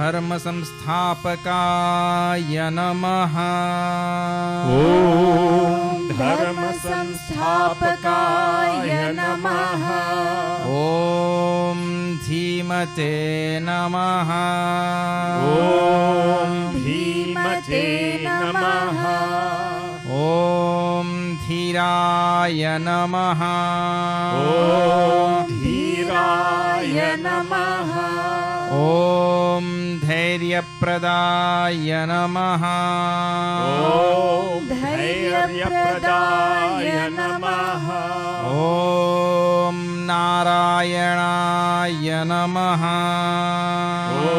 धर्म संस्थापकाय नमः। ॐ धर्म संस्थापकाय नमः। ॐ धीमते नमः। ॐ धीमते नमः। ॐ धीराय नमः। ॐ धीराय नमः। ॐ धैर्यप्रदाय नमः। ॐ धैर्यप्रदाय नमः। ॐ नारायणाय नमः। ॐ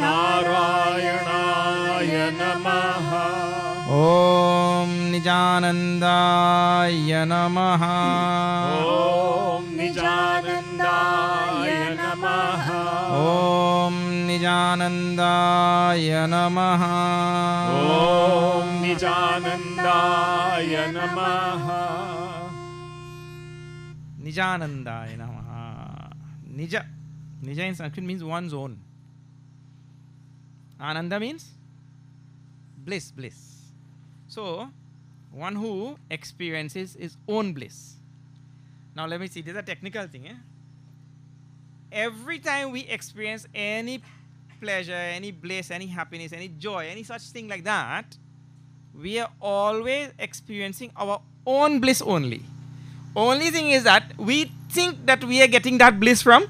नारायणाय नमः। ॐ निजानन्दाय नमः। ॐ निजानन्दाय नमः। ॐ निजानन्दाय नमः। ॐ निजानन्दाय नमः। Nijanandaya Namaha. Nija in Sanskrit means one's own. Ananda means bliss. So, one who experiences his own bliss. Now let me see, this is a technical thing. Every time we experience any pleasure, any bliss, any happiness, any joy, any such thing like that, we are always experiencing our own bliss only. Only thing is that we think that we are getting that bliss from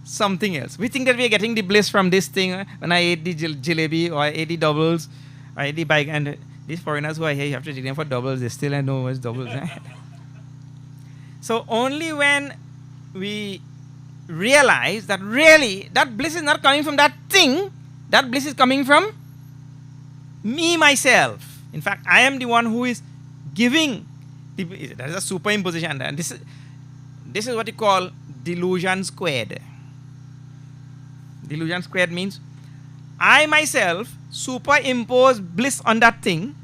something else. We think that we are getting the bliss from this thing. When I ate the jalebi, or I ate the doubles, I ate the bike, and these foreigners who are here, you have to take them for doubles, they still know what's doubles. So only when we realize that really that bliss is not coming from that thing, that bliss is coming from me, myself. In fact, I am the one who is giving. That is a superimposition, and this is what you call delusion squared. Delusion squared means I myself superimpose bliss on that thing,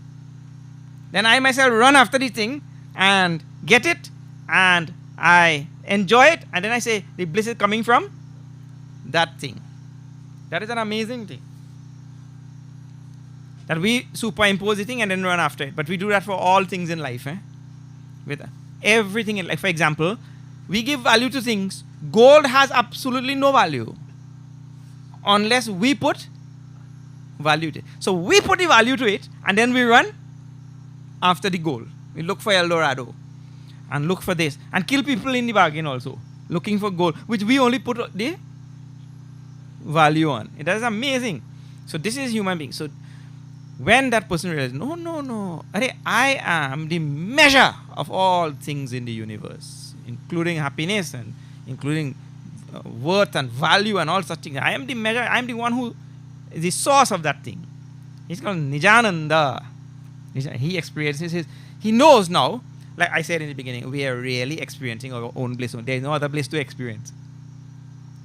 then I myself run after the thing and get it, and I enjoy it, and then I say the bliss is coming from that thing. That is an amazing thing. That we superimpose the thing and then run after it. But we do that for all things in life. With everything in life. For example, we give value to things. Gold has absolutely no value unless we put value to it. So we put the value to it, and then we run after the gold. We look for El Dorado and look for this and kill people in the bargain also, looking for gold, which we only put the value on. It is amazing. So this is human being. So when that person realizes, no, I am the measure of all things in the universe, including happiness and including worth and value and all such things. I am the measure, I am the one who is the source of that thing. He's called Nijananda. He experiences he knows now, like I said in the beginning, we are really experiencing our own bliss. There is no other bliss to experience.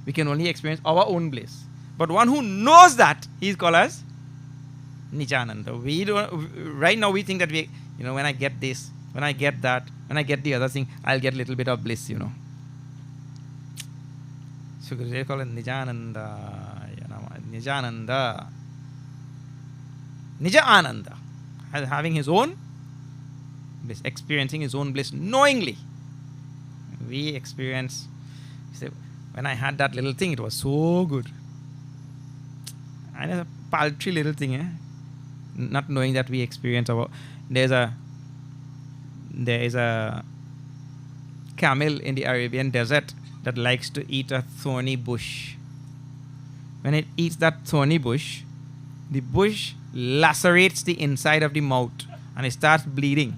We can only experience our own bliss. But one who knows that, he is called as Nijananda. We don't. Right now we think that when I get this, when I get that, when I get the other thing, I'll get a little bit of bliss, So they call it Nijananda. Nijananda. Nija Ananda. Having his own bliss, experiencing his own bliss knowingly. We experience. When I had that little thing, it was so good. And it's a paltry little thing, Not knowing that we experience there is a camel in the Arabian desert that likes to eat a thorny bush. When it eats that thorny bush, the bush lacerates the inside of the mouth and it starts bleeding.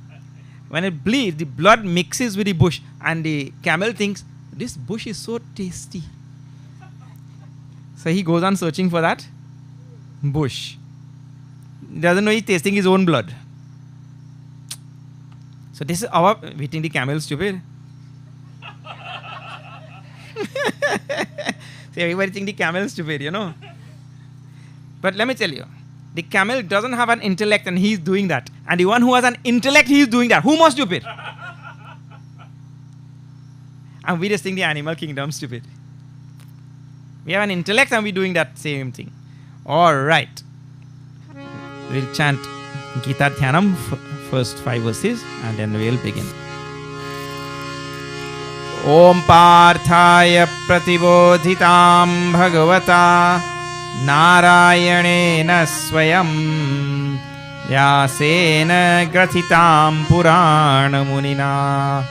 When it bleeds, the blood mixes with the bush, and the camel thinks, this bush is so tasty. So he goes on searching for that bush. He doesn't know he's tasting his own blood. So this is we think the camel is stupid. So everybody think the camel is stupid, But let me tell you, the camel doesn't have an intellect and he's doing that. And the one who has an intellect, he's doing that. Who more stupid? And we just think the animal kingdom is stupid. We have an intellect and we're doing that same thing. All right. We'll chant Gita Dhyanam, first 5 verses, and then we'll begin. Om Parthaya Pratibodhitam Bhagavata Narayanena Swayam Vyasena Grathitam Purana Munina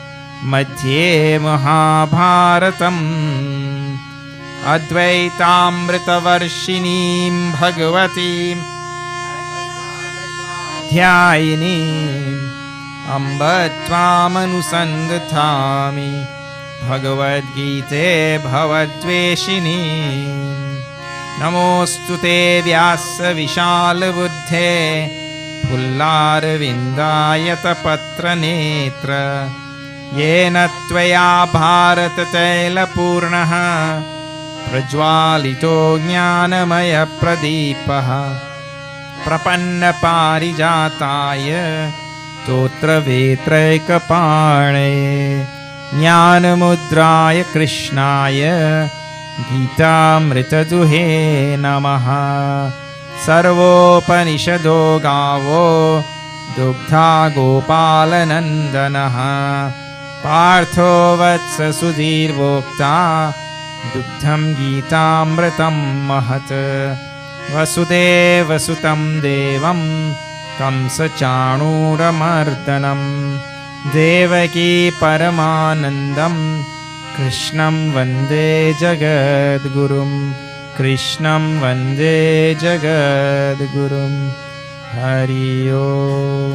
Madhye Mahabharatam Advaitaamritavarshinim Bhagavatim Dhyayinim Ambattvamanusandathami Bhagavad Gita Bhavadveshini Namostute Vyasa Vishal Buddhe Pullarvindayata Patra Netra Yena Tvaya Bharata Taila Purnaha Prajwalito Jnanamaya Pradipaha Prapanna Parijataya Totra Vetraikapane Jnanamudraya Krishnaya Gitamritaduhe Namaha Sarvopanishado Gavo Dugdha Gopalanandanaha Partho Vatsa Sudhir Vokta Dugdham Gitamritam Mahat Vasudeva Sutam Devam Kamsa Chanuramardanam Devaki Paramanandam Krishnam Vande Jagadgurum Krishnam Vande Jagadgurum Hari Om.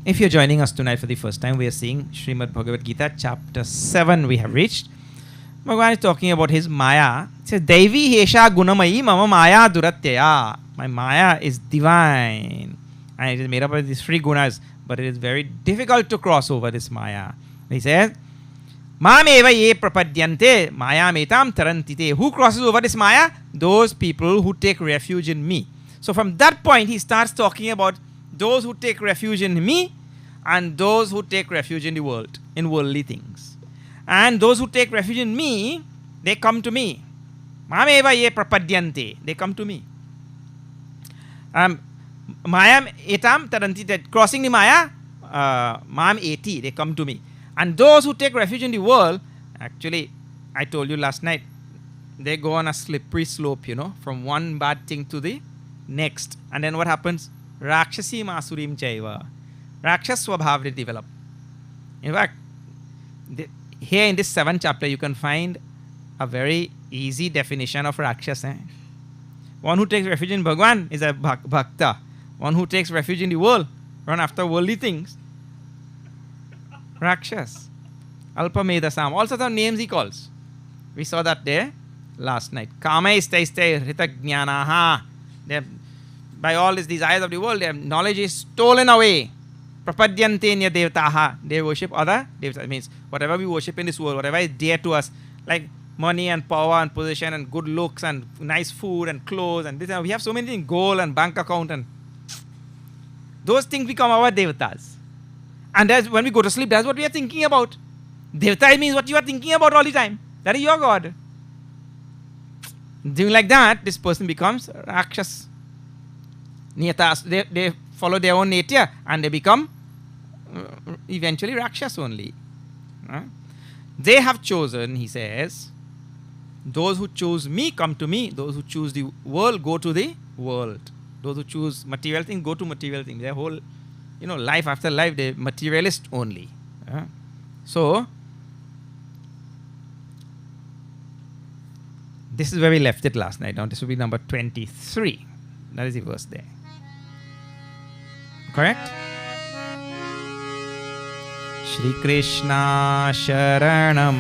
If you're joining us tonight for the first time, we are seeing Srimad Bhagavad Gita, chapter 7 we have reached. Bhagavan is talking about his Maya. It says, Devi Hesha Gunamayi Mama Maya Duratyaya. My Maya is divine. And it is made up of these 3 gunas, but it is very difficult to cross over this Maya. He says, Mameva ye prapadyante Maya metam tarantite. Who crosses over this Maya? Those people who take refuge in me. So from that point, he starts talking about those who take refuge in me and those who take refuge in the world, in worldly things. And those who take refuge in me, they come to me. Mameva ye prapadyante. They come to me. Maya etam taranti, crossing the Maya, mam eti, they come to me. And those who take refuge in the world, actually, I told you last night, they go on a slippery slope, from one bad thing to the next. And then what happens? Rakshasi Masurim Chaiva. Rakshas Swabhav they develop. In fact, here in this 7th chapter, you can find a very easy definition of Rakshas. One who takes refuge in Bhagwan is a Bhakta. One who takes refuge in the world, run after worldly things, Rakshas. Alpamedasam. All sorts of names he calls. We saw that there last night. Kama istaiste ritagnyanaha. By all these desires of the world, their knowledge is stolen away. Prapadyantenya devtaha. They worship other devtas. It means whatever we worship in this world, whatever is dear to us, like money and power and position and good looks and nice food and clothes and this. We have so many things, gold and bank account, and those things become our devatas. And that's when we go to sleep, that's what we are thinking about. Devata means what you are thinking about all the time. That is your God. Doing like that, this person becomes Rakshas. Niyatas, they follow their own nature and they become eventually Rakshas only. They have chosen, he says, those who choose me come to me. Those who choose the world go to the world. Those who choose material things go to material things. Their whole, life after life, they're materialist only. So, this is where we left it last night. Now, this will be number 23. That is the verse there. Correct? Shri Krishna Sharanam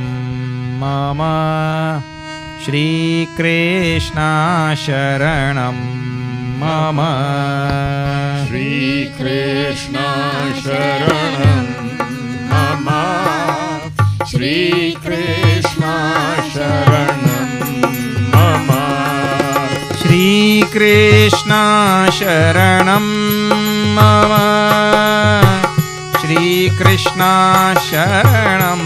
Mama. Shri Krishna Sharanam Mama. Shri Krishna Sharanam Mama. Shri Krishna Sharanam Mama. Shri Krishna Sharanam Mama. Shri Krishna Sharanam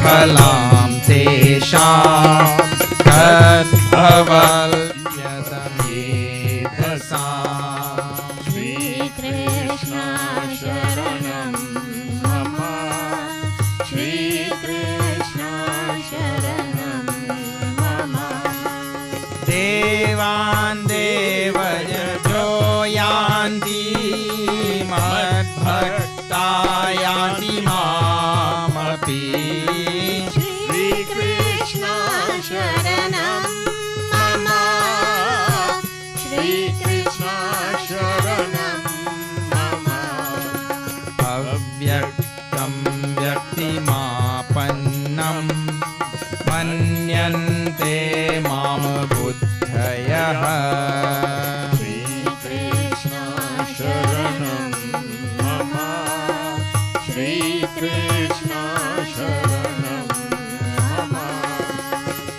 फलं तेषां तद्भवत्यतमेधसाम् श्रीकृष्ण शरणं मम श्रीकृष्ण शरणं मम देवान् देवयजो यान्ति मद्भक्ता यान्ति मामपि श्रीकृष्ण शरणं मम श्रीकृष्ण शरणं मम अव्यक्तं व्यक्तिमापन्नं मन्यन्ते मां बुद्धयः श्रीकृष्ण शरणं मम श्रीकृष्ण शरणं मम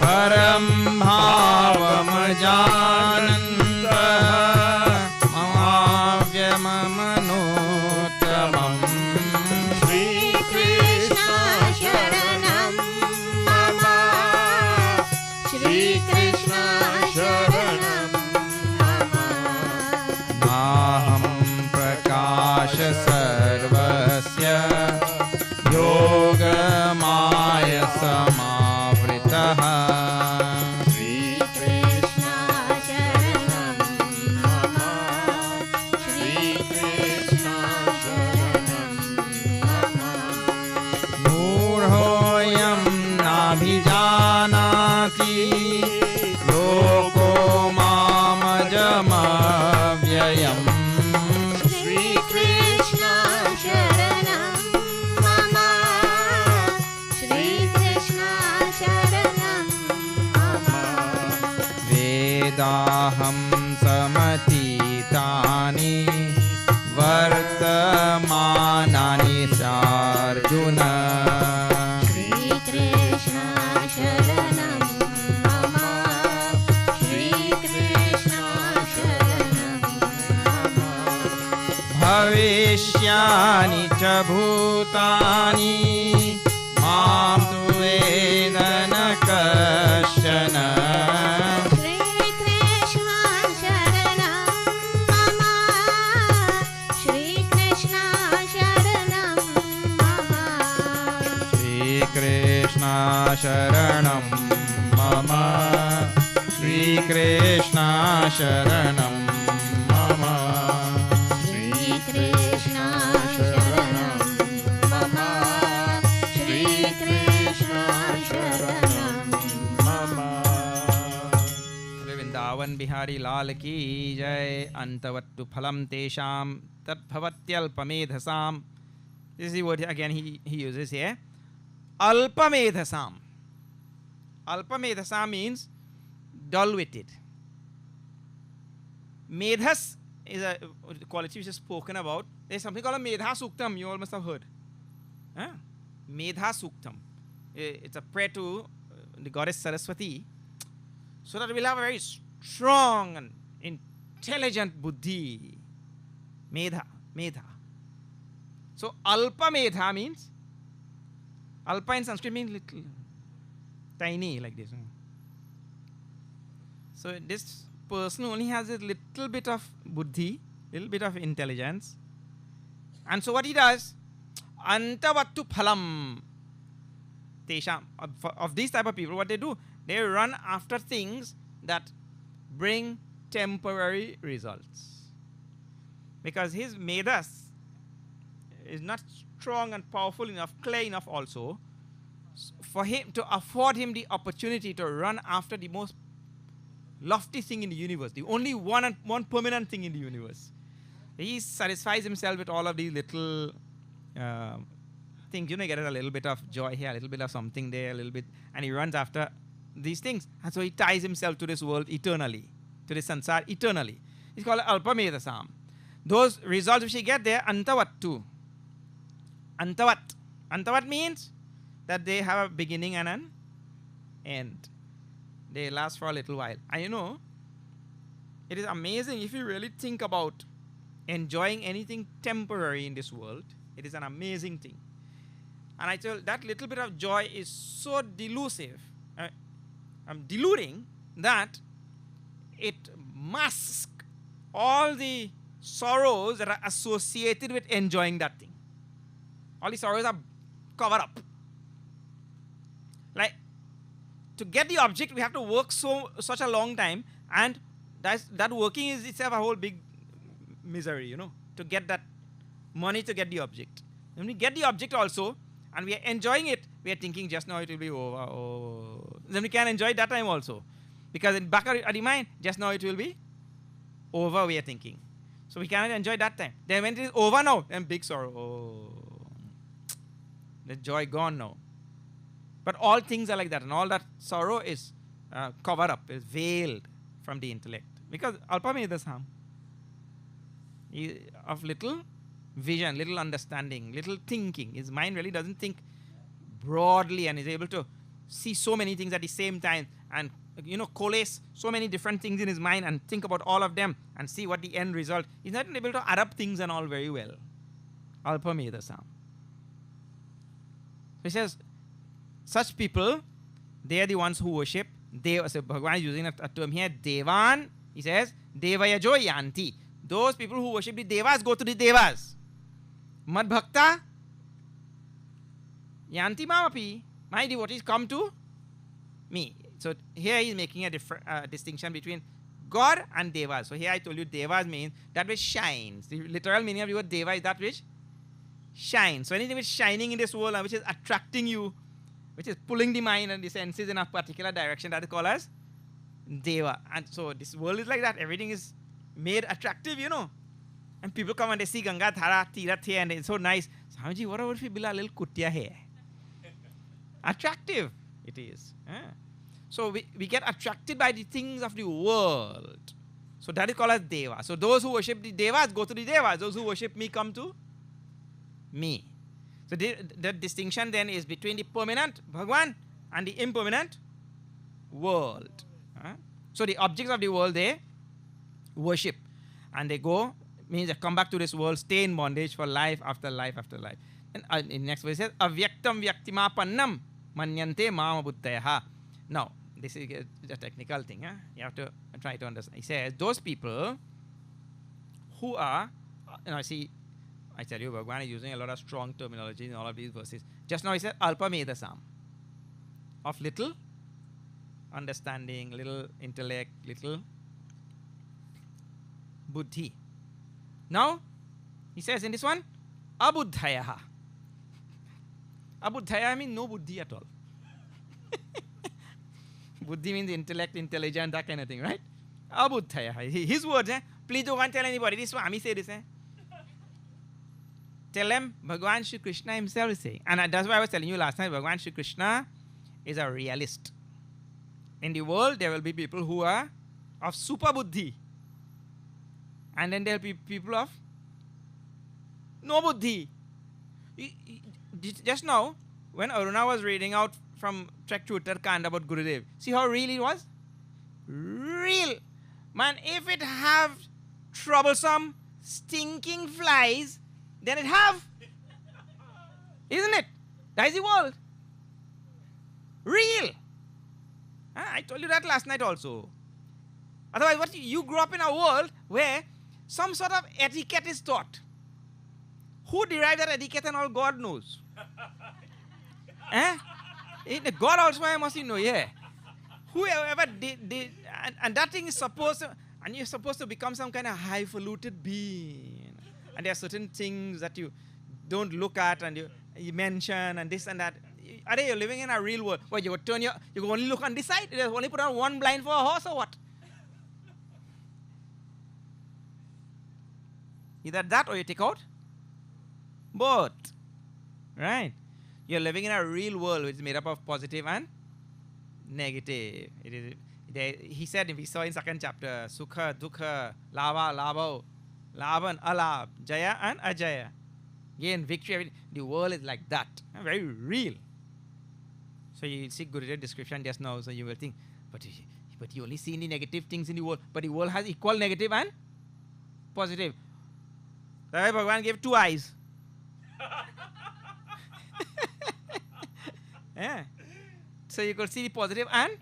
परं भावमजानन्तः ममाव्यममनोत्तमम् श्रीकृष्ण शरणं मम श्रीकृष्ण शरणं मम नाहं प्रकाश सर्वस्य योगमाय समावृतः श्रीकृष्ण शरणं मम श्रीकृष्ण शरणं मम मूढोऽयं नाभिजानाति लोको मामजमव्ययम् श्रीकृष्ण शरणं मम श्रीकृष्ण शरणं मम वेदाहं समतीतानि वर्तमानानि चार्जुन श्रीकृष्ण शरणं मम श्रीकृष्ण शरणं मम भविष्यानि च भूतानि मां तु वेद न कश्चन श्रीकृष्ण शरणं मम श्रीकृष्ण शरणं मम श्रीकृष्ण शरणं मम श्रीकृष्ण शरणं मम श्रीकृष्ण शरणं मम श्रीकृष्ण शरणं मम वृंदावन बिहारी लाल की जय अंतवत्तु फलम तेषाम तद्भवत्यल्पमेधसाम. This is the word again he uses here. Alpamedhasam. Alpamedhasam means dull-witted. Medhas is a quality which is spoken about. There's something called a Medha Suktam. You all must have heard. Huh? Medha Suktam. It's a prayer to the goddess Saraswati, so that we'll have a very strong and intelligent buddhi. Medha. So Alpa Medha means, Alpa in Sanskrit means little, tiny, like this. So this person only has a little bit of buddhi, little bit of intelligence. And so what he does, Antavattu phalam tesham, of these type of people, what they do, they run after things that bring temporary results. Because his medas is not strong and powerful enough, clear enough also, for him to afford him the opportunity to run after the most lofty thing in the universe, the only one permanent thing in the universe. He satisfies himself with all of these little things. You get a little bit of joy here, a little bit of something there, a little bit, and he runs after these things. And so he ties himself to this world eternally, to this sansar eternally. It's called Alpamedasam. Those results which he get there, Antavattu. Antavat means that they have a beginning and an end. They last for a little while. And it is amazing if you really think about enjoying anything temporary in this world. It is an amazing thing. And I told that little bit of joy is so delusive, deluding, that it masks all the sorrows that are associated with enjoying that thing. All the sorrows are covered up. Like, to get the object, we have to work such a long time, and that working is itself a whole big misery, you know, to get that money to get the object. When we get the object also, and we are enjoying it, we are thinking just now it will be over. Oh. Then we can enjoy that time also. Because in back of the mind, just now it will be over, we are thinking. So we cannot enjoy that time. Then when it is over now, then big sorrow. Oh, the joy gone now. But all things are like that, and all that sorrow is covered up, is veiled from the intellect. Because Alpamedasam, of little vision, little understanding, little thinking. His mind really doesn't think broadly and is able to see so many things at the same time and, you know, coalesce so many different things in his mind and think about all of them and see what the end result. He's not able to add up things and all very well. Alpamedasam. He says, such people, they are the ones who worship. So Bhagavan is using a term here, Devan. He says, Devayajo yanti. Those people who worship the Devas go to the Devas. Mad Bhakta yanti mamapi. My devotees come to me. So here he is making a different distinction between God and Devas. So here I told you Devas means that which shines. The literal meaning of the word Deva is that which shines. So anything which is shining in this world and which is attracting you, which is pulling the mind and the senses in a particular direction, that is called as Deva. And so this world is like that. Everything is made attractive, you know. And people come and they see Ganga Dhara, Tirath here, and it's so nice. Swamiji, what about if we build a little kutia here? Attractive it is. So we get attracted by the things of the world. So that is called as Deva. So those who worship the Devas go to the Devas. Those who worship me come to me. So the distinction then is between the permanent Bhagwan and the impermanent world. So the objects of the world they worship, and they go, means they come back to this world, stay in bondage for life after life after life. And in next verse it says, Avyaktam vyaktimapannam manyante mama buddhayaha. Now, this is a technical thing. You have to try to understand. He says, those people who are, see, I tell you, Bhagavan is using a lot of strong terminology in all of these verses. Just now he said, Alpamedasam, of little understanding, little intellect, little buddhi. Now, he says in this one, Abuddhayaha. Abuddhaya means no buddhi at all. Buddhi means intellect, intelligent, that kind of thing, right? Abuddhayaha. His words, please don't tell anybody. This Swami say this, Tell them, Bhagavan Shri Krishna himself is saying. And that's why I was telling you last time, Bhagavan Shri Krishna is a realist. In the world, there will be people who are of super buddhi. And then there will be people of no buddhi. Just now, when Aruna was reading out from Trek to Uttarakhand about Gurudev, see how real it was? Real. Man, if it have troublesome, stinking flies, then it have. Isn't it? That is the world. Real. I told you that last night also. Otherwise, what you grew up in a world where some sort of etiquette is taught. Who derived that etiquette and all? God knows. God also I must know, yeah. Whoever did and that thing is supposed to, and you're supposed to become some kind of highfalutin being. And there are certain things that you don't look at and you mention and this and that. Are you're living in a real world? Well, you can only look on this side? You only put on one blind for a horse or what? Either that or you take out both. Right? You're living in a real world which is made up of positive and negative. He said, we saw in second chapter, Sukha, Dukha, Lava, Labho, Laban, Alab, Jaya and Ajaya. Gain victory. The world is like that. Very real. So you see Gurudev's description just now, so you will think, but you only see the negative things in the world. But the world has equal negative and positive. That's why Bhagavan gave two eyes. Yeah. So you could see the positive and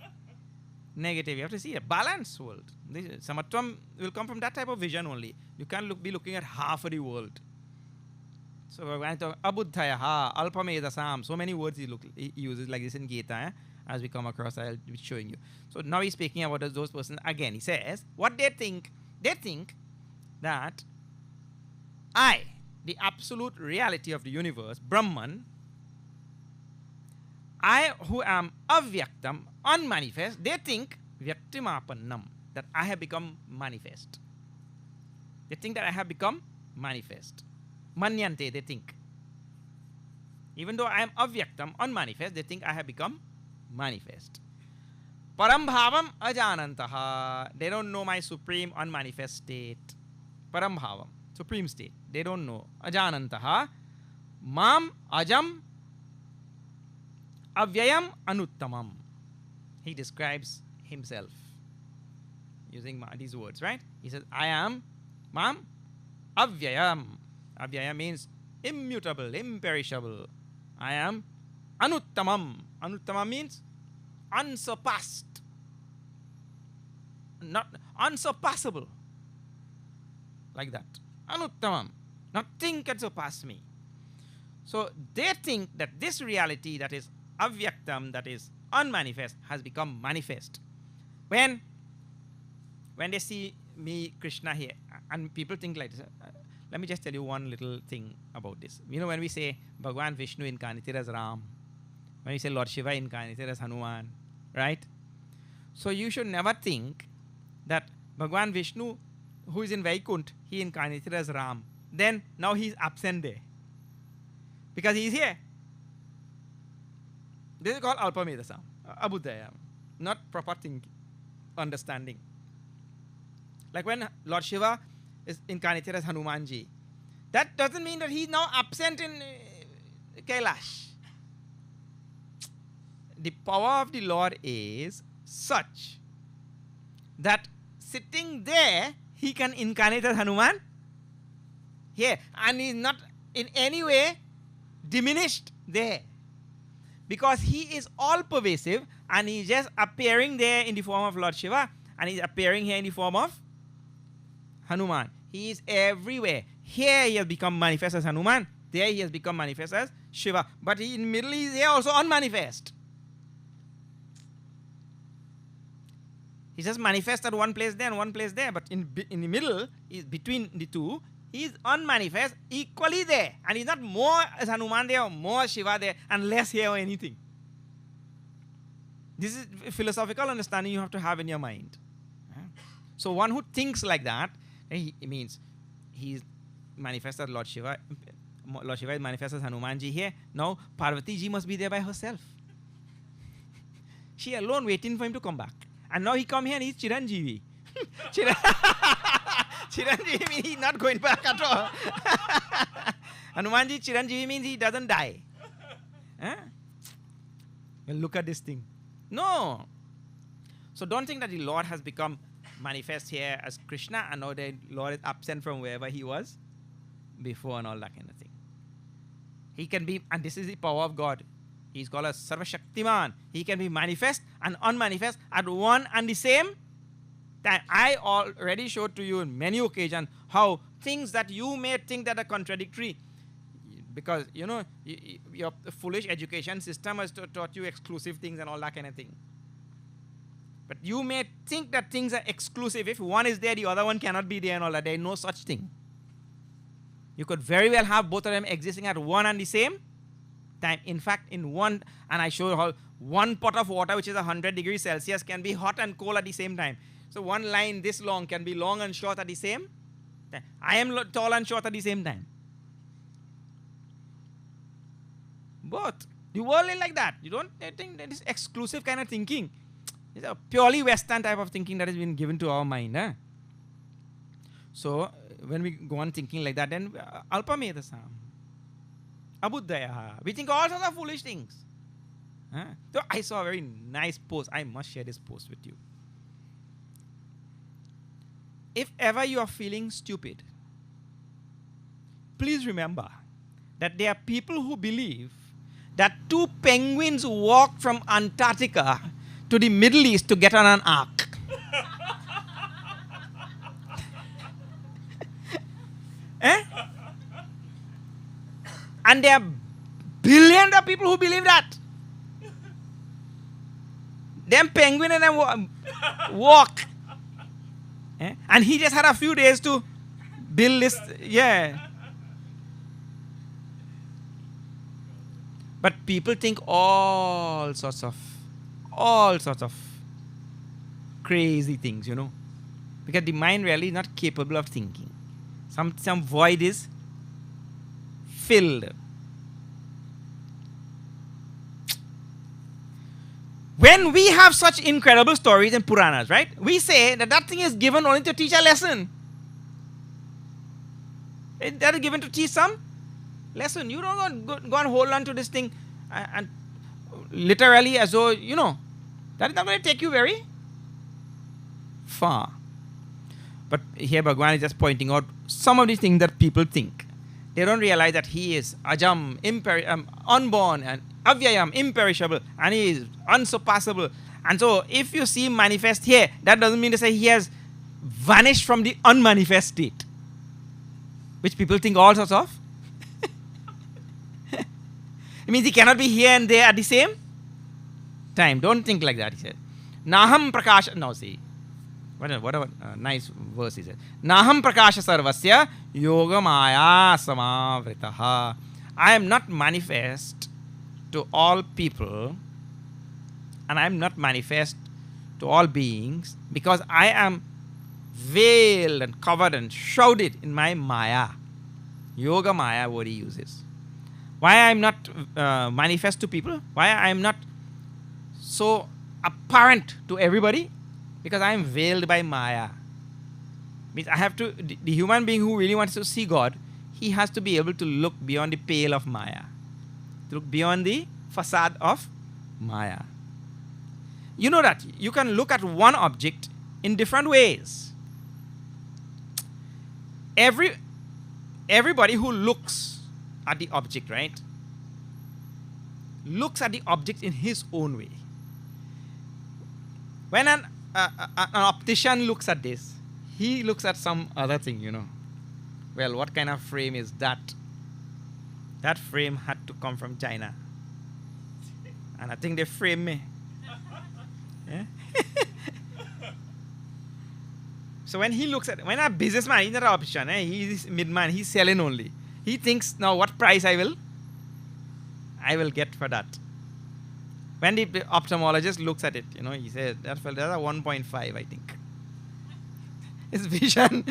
negative. You have to see a balanced world. Samatvam will come from that type of vision only. You can't be looking at half of the world. So Bhagavan talks abuddhayaha, alpamedasam. So many words he uses like this in Gita. As we come across, I'll be showing you. So now he's speaking about those persons again. He says, what they think that I, the absolute reality of the universe, Brahman, I who am avyaktam, unmanifest, they think vyaktimapannam, that I have become manifest. They think that I have become manifest. Manyante, they think. Even though I am avyaktam, unmanifest, they think I have become manifest. Parambhavam ajanantaha, they don't know my supreme unmanifest state. Parambhavam, supreme state, they don't know. Ajanantaha, mam ajam avyayam anuttamam. He describes himself using these words, right? He says, I am mam avyayam. Avyaya means immutable, imperishable. I am anuttamam. Anuttamam means unsurpassed, not unsurpassable, like that. Anuttamam, nothing can surpass me. So they think that this reality that is avyaktam, that is unmanifest, has become manifest. When they see me, Krishna, here, and people think like this. Let me just tell you one little thing about this. You know, when we say Bhagavan Vishnu incarnated as Ram, when we say Lord Shiva incarnated as Hanuman, right? So you should never think that Bhagavan Vishnu, who is in Vaikunt, he incarnated as Ram. Then now he is absent there, because he is here. This is called Alpamedasam, Abuddhaya, not proper thinking, understanding. Like when Lord Shiva is incarnated as Hanumanji, that doesn't mean that he is now absent in Kailash. The power of the Lord is such that sitting there, he can incarnate as Hanuman here, and he is not in any way diminished there, because he is all pervasive and he is just appearing there in the form of Lord Shiva, and he is appearing here in the form of Hanuman. He is everywhere. Here he has become manifest as Hanuman, there he has become manifest as Shiva, but he in the middle he is here also unmanifest. He just manifests at one place there and one place there, but in the middle, is between the two, he is unmanifest equally there, and he's not more as Hanuman there or more Shiva there and less here or anything. This is philosophical understanding you have to have in your mind. So one who thinks like that, it means he is manifested Lord Shiva. Lord Shiva is manifest as Hanumanji here. Now Parvati ji must be there by herself. She alone waiting for him to come back. And now he come here and he's Chiranjeevi. Chiranjeevi means he's not going back at all. Hanumanji Chiranjeevi means he doesn't die. Well, look at this thing. No. So don't think that the Lord has become manifest here as Krishna and now the Lord is absent from wherever he was before and all that kind of thing. He can be, and this is the power of God. He's called as Sarva Shaktiman. He can be manifest and unmanifest at one and the same time. I already showed to you in many occasions how things that you may think that are contradictory, because you know your foolish education system has taught you exclusive things and all that kind of thing. But you may think that things are exclusive. If one is there, the other one cannot be there and all that. There is no such thing. You could very well have both of them existing at one and the same time. In fact, in one, and I show you how one pot of water which is 100 degrees Celsius can be hot and cold at the same time. So one line this long can be long and short at the same time. I am tall and short at the same time. Both. The world is like that. You don't think that is exclusive kind of thinking. It's a purely Western type of thinking that has been given to our mind. So when we go on thinking like that, then Alpamedasam, Abuddhaya, we think all sorts of foolish things. So I saw a very nice post. I must share this post with you. If ever you are feeling stupid, please remember that there are people who believe that 2 penguins walked from Antarctica to the Middle East to get on an ark. Eh? And there are billions of people who believe that. Them penguin and them walk. Eh? And he just had a few days to build this. Yeah. But people think all sorts of crazy things, you know. Because the mind really is not capable of thinking. Some void is filled. When we have such incredible stories in Puranas, right? We say that thing is given only to teach a lesson. That is given to teach some lesson. You don't go and hold on to this thing and literally as though, you know, that is not going to take you very far. But here Bhagavan is just pointing out some of these things that people think. They don't realize that he is Ajam, unborn, and Avyayam, imperishable, and he is unsurpassable. And so if you see him manifest here, that doesn't mean to say he has vanished from the unmanifest state, which people think all sorts of. It means he cannot be here and there at the same time. Don't think like that, he said. Naham prakasha. No, see. What a nice verse is it. Naham prakasha sarvasya yoga maya samavritaha. I am not manifest to all people, and I am not manifest to all beings, because I am veiled and covered and shrouded in my maya. Yoga maya word he uses. Why I am not manifest to people? Why I am not so apparent to everybody? Because I am veiled by maya. Means I have to, the human being who really wants to see God, he has to be able to look beyond the pale of maya. To look beyond the facade of maya. You know that you can look at one object in different ways. Everybody who looks at the object, right, looks at the object in his own way. When an optician looks at this, he looks at some other thing, you know. Well, what kind of frame is that? That frame had to come from China. And I think they frame me. Yeah? So when he looks at, when a businessman, he's not an optician, he's midman, he's selling only. He thinks, now what price I will get for that. When the ophthalmologist looks at it, you know, he says, that's a 1.5, I think. His vision.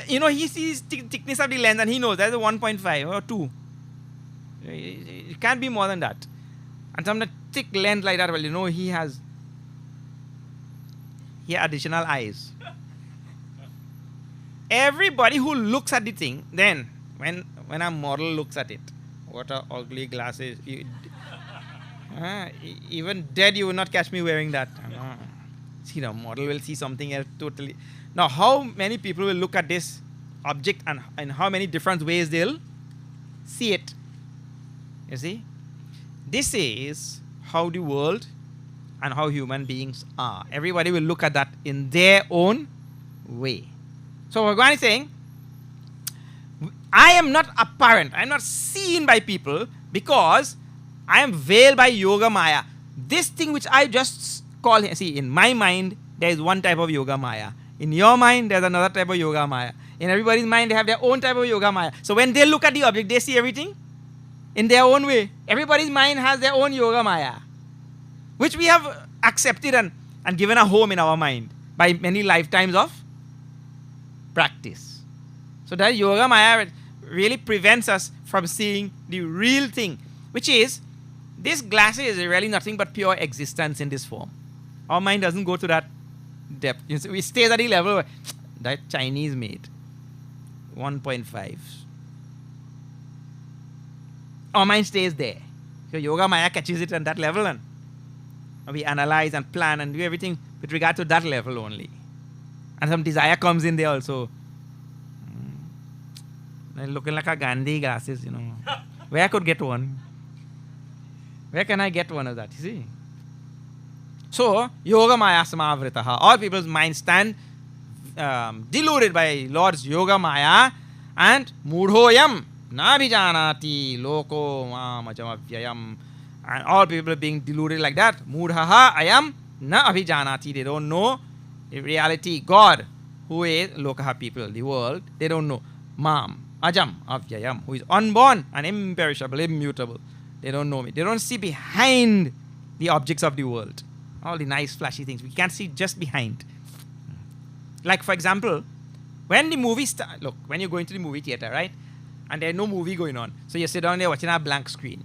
You know, he sees thickness of the lens and he knows that's a 1.5 or 2. It can't be more than that. And some thick lens like that, well, you know, he has additional eyes. Everybody who looks at the thing, then when a model looks at it, what a ugly glasses. Even dead, you will not catch me wearing that. See, the model will see something else totally. Now, how many people will look at this object and in how many different ways they'll see it? You see? This is how the world and how human beings are. Everybody will look at that in their own way. So Bhagavan is saying, I am not apparent, I am not seen by people because I am veiled by yoga maya. This thing which I just call, see, in my mind, there is one type of yoga maya. In your mind, there's another type of yoga maya. In everybody's mind, they have their own type of yoga maya. So when they look at the object, they see everything in their own way. Everybody's mind has their own yoga maya, which we have accepted and given a home in our mind by many lifetimes of practice. So that yoga maya really prevents us from seeing the real thing, which is, this glass is really nothing but pure existence in this form. Our mind doesn't go to that depth. You see, we stay at the level where that Chinese made 1.5. Our mind stays there. So yoga maya catches it at that level, and we analyze and plan and do everything with regard to that level only. And some desire comes in there also. Looking like a Gandhi glasses, you know. Where I could get one? Where can I get one of that? You see? So, yoga maya samavritaha. All people's minds stand deluded by Lord's yoga maya, and mudhoyam nabhijanati loko mamajam avyayam. And all people are being deluded like that. Mudhaha ayam na abhijanati. They don't know in reality God, who is lokaha people, the world. They don't know mam ajam avyayam, who is unborn and imperishable, immutable. They don't know me. They don't see behind the objects of the world. All the nice flashy things. We can't see just behind. Like for example, when the movie starts, look, when you go into the movie theater, right? And there's no movie going on. So you sit down there watching a blank screen.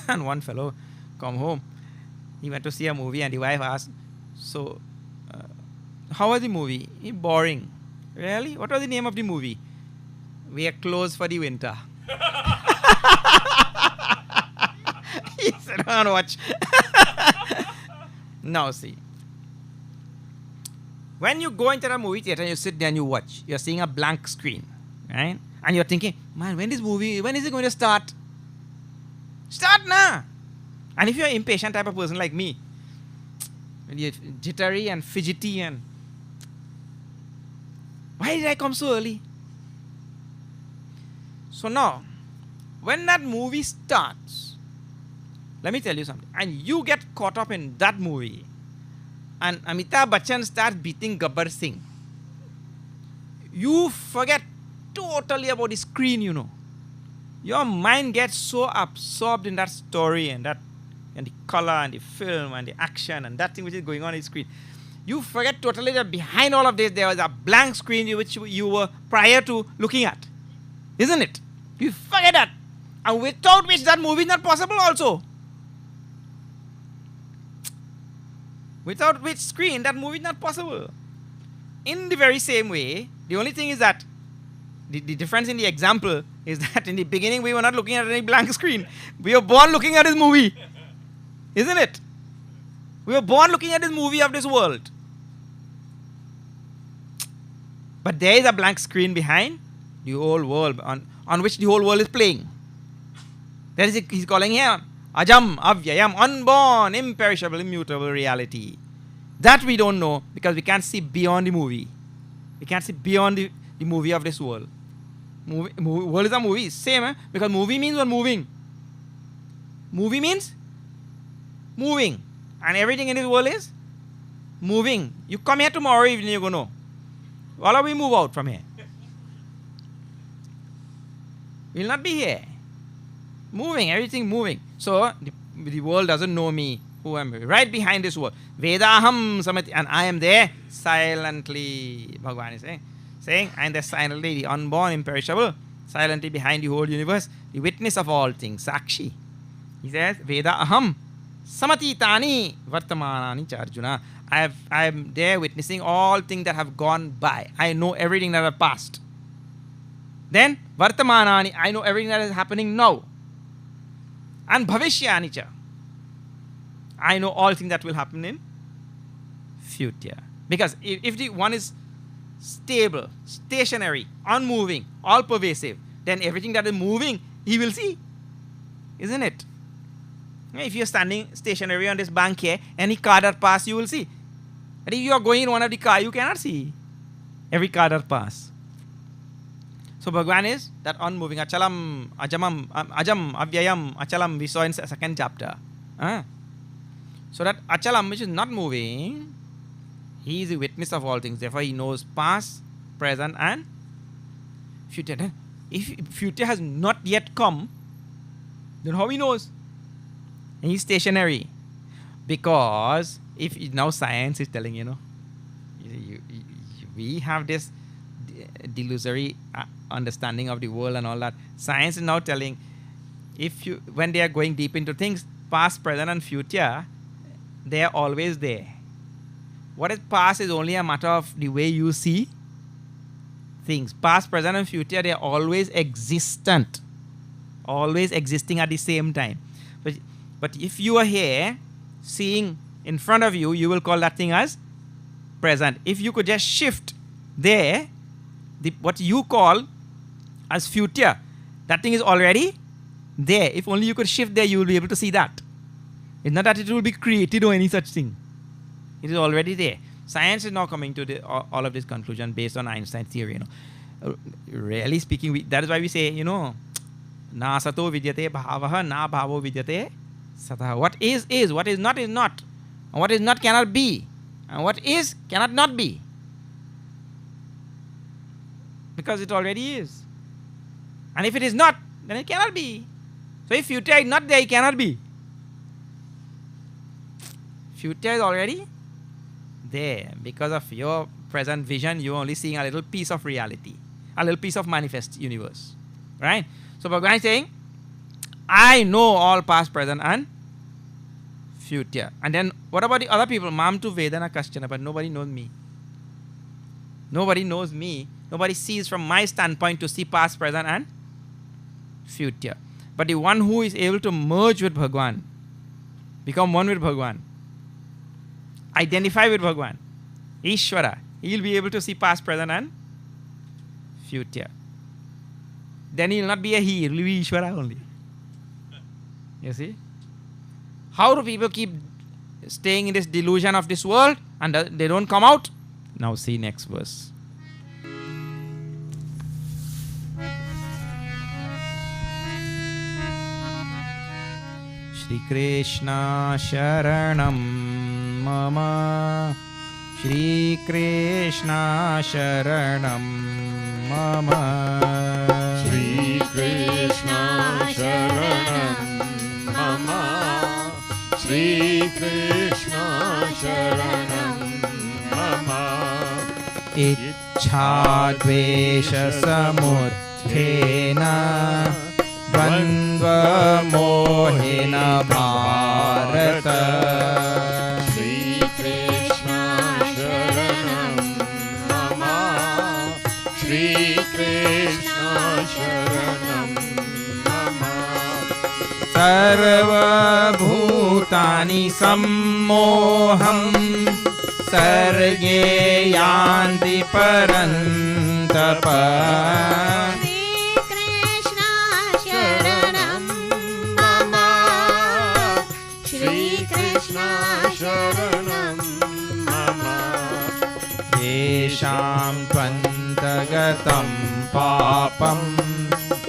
And one fellow come home. He went to see a movie and the wife asked, so, how was the movie? Boring. Really? What was the name of the movie? We are closed for the winter. He said, I want to watch. Now see. When you go into a movie theater and you sit there and you watch, you're seeing a blank screen. Right? And you're thinking, man, when is it going to start? Start now. And if you're an impatient type of person like me, when you're jittery and fidgety and why did I come so early? So now, when that movie starts, let me tell you something, and you get caught up in that movie, and Amitabh Bachchan starts beating Gabbar Singh, you forget totally about the screen, you know. Your mind gets so absorbed in that story and the color and the film and the action and that thing which is going on the screen. You forget totally that behind all of this there was a blank screen which you were prior to looking at. Isn't it? You forget that. And without which that movie is not possible also. Without which screen that movie is not possible. In the very same way, the only thing is that the difference in the example is that in the beginning we were not looking at any blank screen. We were born looking at this movie. Isn't it? We were born looking at this movie of this world. But there is a blank screen behind the whole world on which the whole world is playing. That is it, he's calling here Ajam, Avyayam, unborn, imperishable, immutable reality. That we don't know because we can't see beyond the movie. We can't see beyond the movie of this world. World is a movie. Same, because movie means what? Moving. Movie means moving. And everything in this world is moving. You come here tomorrow evening, you go, no. All of we move out from here. We'll not be here. Moving, everything moving. So, the world doesn't know me, who am I. Right behind this world. Vedaham samati. And I am there silently. Bhagavan is saying, I am there silently, the unborn, imperishable, silently behind the whole universe, the witness of all things, Sakshi. He says, Veda aham samatitani vartamanani cha Arjuna. I am there witnessing all things that have gone by. I know everything that have passed. Then, vartamanani, I know everything that is happening now. And bhavishyani cha. I know all things that will happen in future. Because if the one is stable, stationary, unmoving, all pervasive, then everything that is moving, he will see. Isn't it? If you're standing stationary on this bank here, any car that passes, you will see. But if you are going in one of the car, you cannot see every car that passes. So Bhagavan is that unmoving, achalam, ajam, avyayam, achalam, we saw in second chapter. So that achalam, which is not moving, he is the witness of all things. Therefore, he knows past, present, and future. If future has not yet come, then how he knows? And he's stationary. Because if now science is telling, we have this delusory understanding of the world and all that. Science is now telling, when they are going deep into things, past, present, and future, they are always there. What is past is only a matter of the way you see things. Past, present, and future, they are always existent. Always existing at the same time. But if you are here, seeing in front of you, you will call that thing as present. If you could just shift there, what you call as future, That thing is already there. If only you could shift there, you will be able to see that. It's not that it will be created or any such thing. It is already there. Science is now coming to all of this conclusion based on Einstein's theory. Really speaking, that is why we say, na sato vidyate bhavaha na bhavo vidyate satah. What is, what is not, and what is not cannot be, and what is cannot not be, because it already is. And if it is not, then it cannot be. So if future is not there, it cannot be. Future is already there. Because of your present vision, you're only seeing a little piece of reality, a little piece of manifest universe, right? So Bhagavan is saying, I know all past, present and future. And then what about the other people? Mam tu Vedana Kaschana, but nobody knows me. Nobody knows me. Nobody sees from my standpoint to see past, present and future. But the one who is able to merge with Bhagavan, become one with Bhagavan, identify with Bhagavan, Ishvara, he will be able to see past, present and future. Then he will not be a he will be Ishvara only. You see? How do people keep staying in this delusion of this world and they don't come out? Now see next verse. Shri Krishna Sharanam Mama, Shri Krishna Sharanam Mama, Shri Krishna Sharanam Mama, Shri Krishna Sharanam Mama, Ichha Dvesha Samuthena Dvandva Mohina Bharata, Shri Krishna Sharanam Mama, Shri Krishna Sharanam Mama, Sarva Bhutani Sammoham Sarge Yanti Parantapa, Yesham Tvantagatam Papam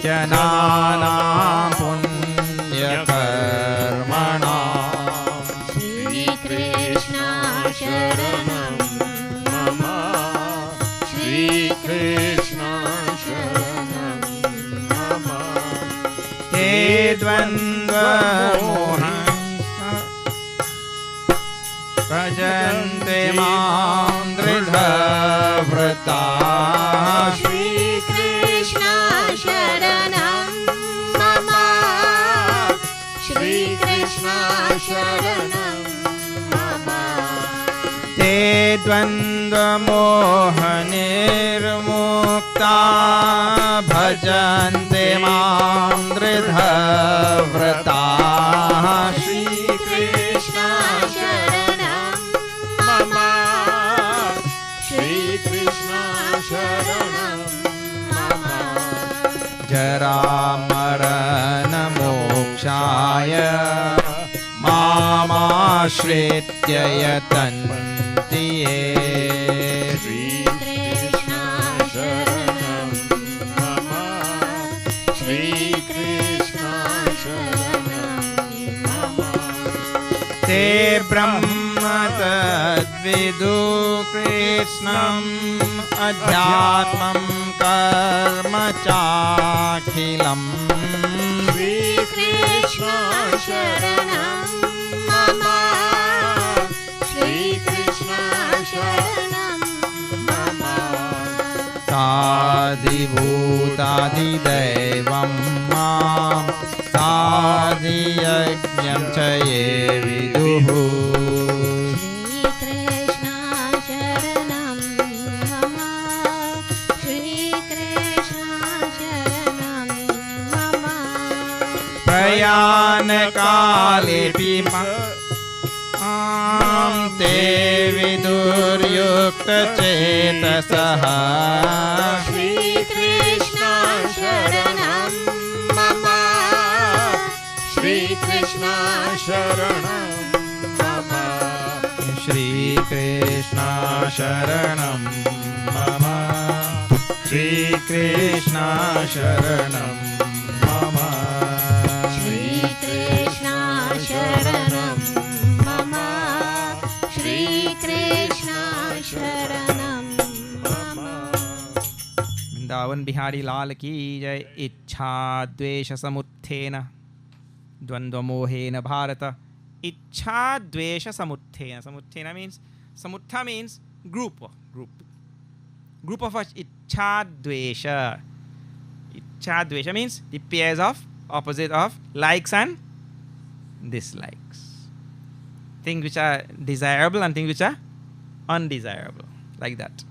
Jananam Punya Karmanam, Shri Krishna Sharanam Mama, Shri Krishna Sharanam Mama, Te Dvandva Mohan Bhajante Mam Dridha Vrata, Shri Krishna Sharanam Mama, Shri Krishna Sharanam Mama, Te Dvandva Mohanir Mukta Bhajante Mam Dridha Vrata, Shri Krishna Sharanam Mama, Shri Krishna Sharanam Mama, Jara Marana Mokshaya Mama Shritya Yatantiye, Shri Krishna Sharanam Mama, Shri Krishna Sharanam Mama, Te Brahma Tadvidu Krishnam Adhyatmam Karma Chakhilam, Shri Krishna Sharanam Mama, Shri Krishna Sharanam Mama, Sadi Bhutadi Devam Mam Sadi Yajnam Chaye Viduhu, Shri Krishna Sharanam Mama, Shri Krishna Sharanam Mama, Prayana Kalepi Mam Te Viduryukta Chetasaha, Shri Krishna Sharanam Shri Krishna Sharanam Mama. Shri Krishna Sharanam Mama. Shri Krishna Sharanam Mama. Shri Krishna Sharanam Mama. Shri Krishna Sharanam Mama. Vrindavan Bihari Lal ki jai. Ichha dvesha samuthena dvandva mohena bharata. Ichha dvesha samuthena. Samuthena means, samutha means group. Group of us. Ichha dvesha. Ichha dvesha means the pairs of opposite of likes and dislikes. Things which are desirable and things which are undesirable. Like that.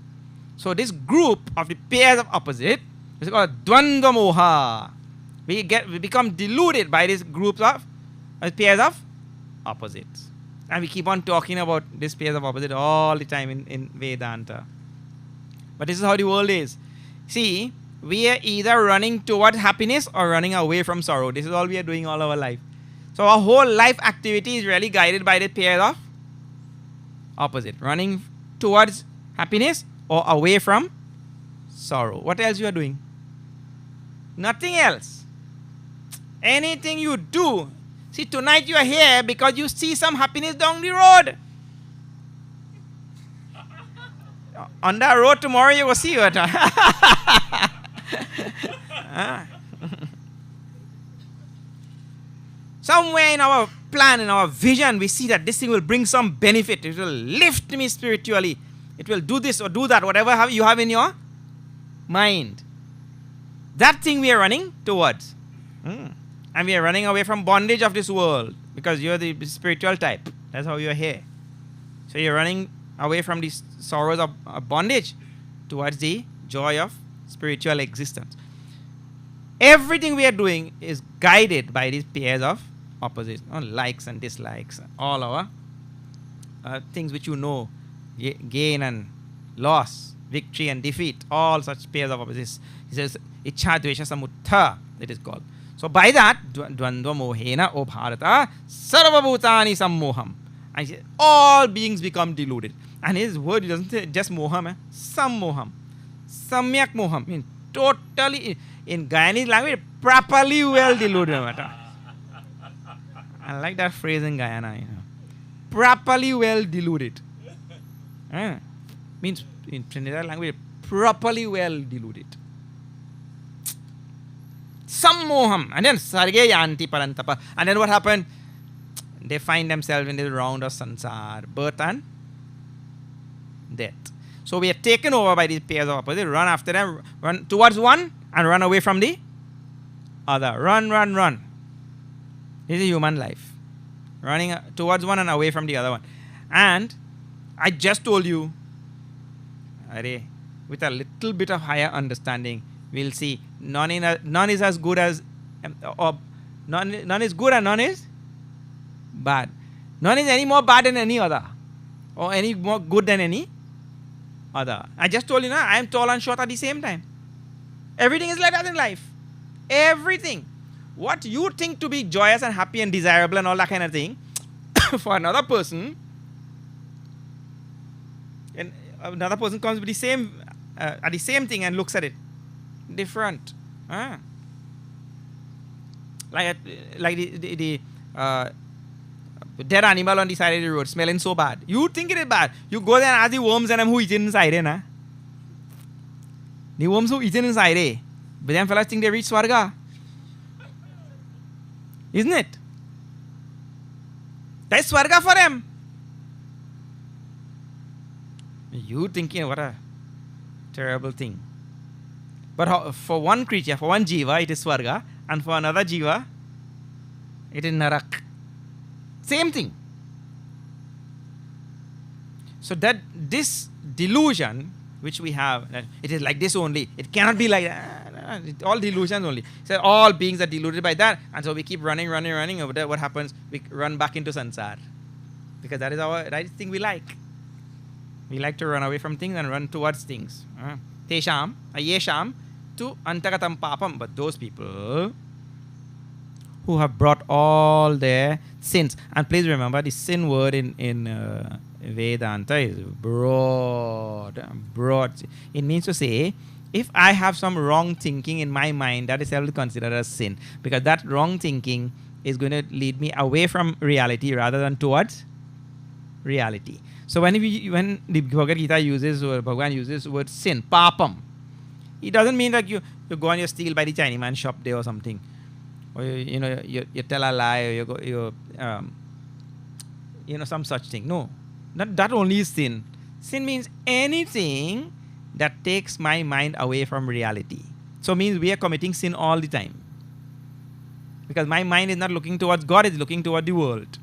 So this group of the pairs of opposite is called Dvandva Moha. We become deluded by these groups of pairs of opposites. And we keep on talking about these pairs of opposites all the time in Vedanta. But this is how the world is. See, we are either running towards happiness or running away from sorrow. This is all we are doing all our life. So our whole life activity is really guided by the pairs of opposite. Running towards happiness or away from sorrow. What else you are doing? Nothing else. Anything you do. See, tonight you are here because you see some happiness down the road. On that road tomorrow you will see it. Somewhere in our plan, in our vision, we see that this thing will bring some benefit. It will lift me spiritually. It will do this or do that, whatever you have in your mind. That thing we are running towards. And we are running away from bondage of this world because you're the spiritual type. That's how you're here. So you're running away from these sorrows of bondage towards the joy of spiritual existence. Everything we are doing is guided by these pairs of opposites, likes and dislikes, all our things which you know, gain and loss, victory and defeat, all such pairs of opposites. He says, Ichha dvesha samutha, it is called. So by that, dvandva mohena o bharata sarva bhutani sammoham. And he says, all beings become deluded. And his word doesn't say just moham, sammoham. Samyak moham means totally, in Guyanese language, properly well deluded. I like that phrase in Guyana. Properly well deluded. Means in Trinidad language, properly well deluded. Sammoham. And then sarge yanti parantapa. And then what happened? They find themselves in the round of sansar, birth and death. So we are taken over by these pairs of opposites, run after them, run towards one and run away from the other. Run. This is human life. Running towards one and away from the other one. And I just told you, with a little bit of higher understanding, we'll see none is as good as, or none is good and none is bad. None is any more bad than any other, or any more good than any other. I just told you now, I am tall and short at the same time. Everything is like that in life. Everything. What you think to be joyous and happy and desirable and all that kind of thing, for another person, and another person comes with the same at the same thing and looks at it different. Like the dead animal on the side of the road smelling so bad. You think it is bad. You go there and ask the worms and them who eat inside it, nah? The worms who eat inside it. But them fellas think they reach Swarga. Isn't it? That's Swarga for them. You thinking what a terrible thing. But for one creature, for one jiva, it is Swarga. And for another jiva, it is Narak. Same thing. So that this delusion which we have, that it is like this only, it cannot be like that. It's all delusions only. So all beings are deluded by that, and so we keep running over there. What happens? We run back into sansar, because that is our thing we like. We like to run away from things and run towards things. Yesham tu antagatam papam. But those people who have brought all their sins. And please remember, the sin word in Vedanta is broad. It means to say, if I have some wrong thinking in my mind, that is considered as sin, because that wrong thinking is going to lead me away from reality rather than towards reality. So when the Bhagavad Gita uses, or Bhagavan uses the word sin, papam, it doesn't mean that you go and you steal by the Chinaman shop there or something, or you tell a lie, or you some such thing. No, that only is sin. Sin means anything that takes my mind away from reality. So means we are committing sin all the time, because my mind is not looking towards God, it's looking toward the world.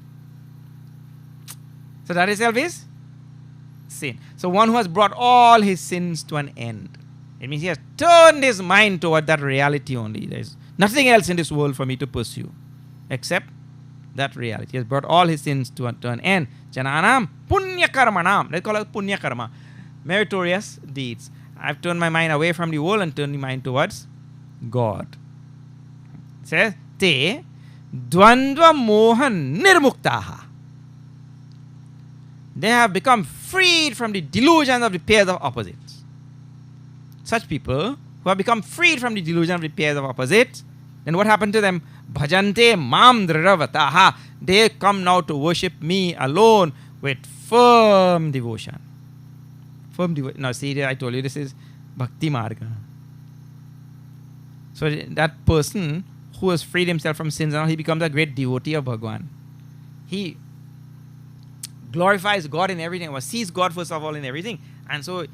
So that itself is sin. So one who has brought all his sins to an end, it means he has turned his mind toward that reality only. There is nothing else in this world for me to pursue except that reality. He has brought all his sins to an end. Jananam punya karmanam. Let's call it punya karma. Meritorious deeds. I've turned my mind away from the world and turned the mind towards God. It says, te dvandva mohan nirmuktaha. They have become freed from the delusions of the pairs of opposites. Such people who have become freed from the delusion of the pairs of opposites, then what happened to them? Bhajante mam dhravataha. They come now to worship me alone with firm devotion. Now see, I told you this is Bhakti Marga. So that person who has freed himself from sins, now he becomes a great devotee of Bhagwan. He glorifies God in everything, or sees God first of all in everything. And so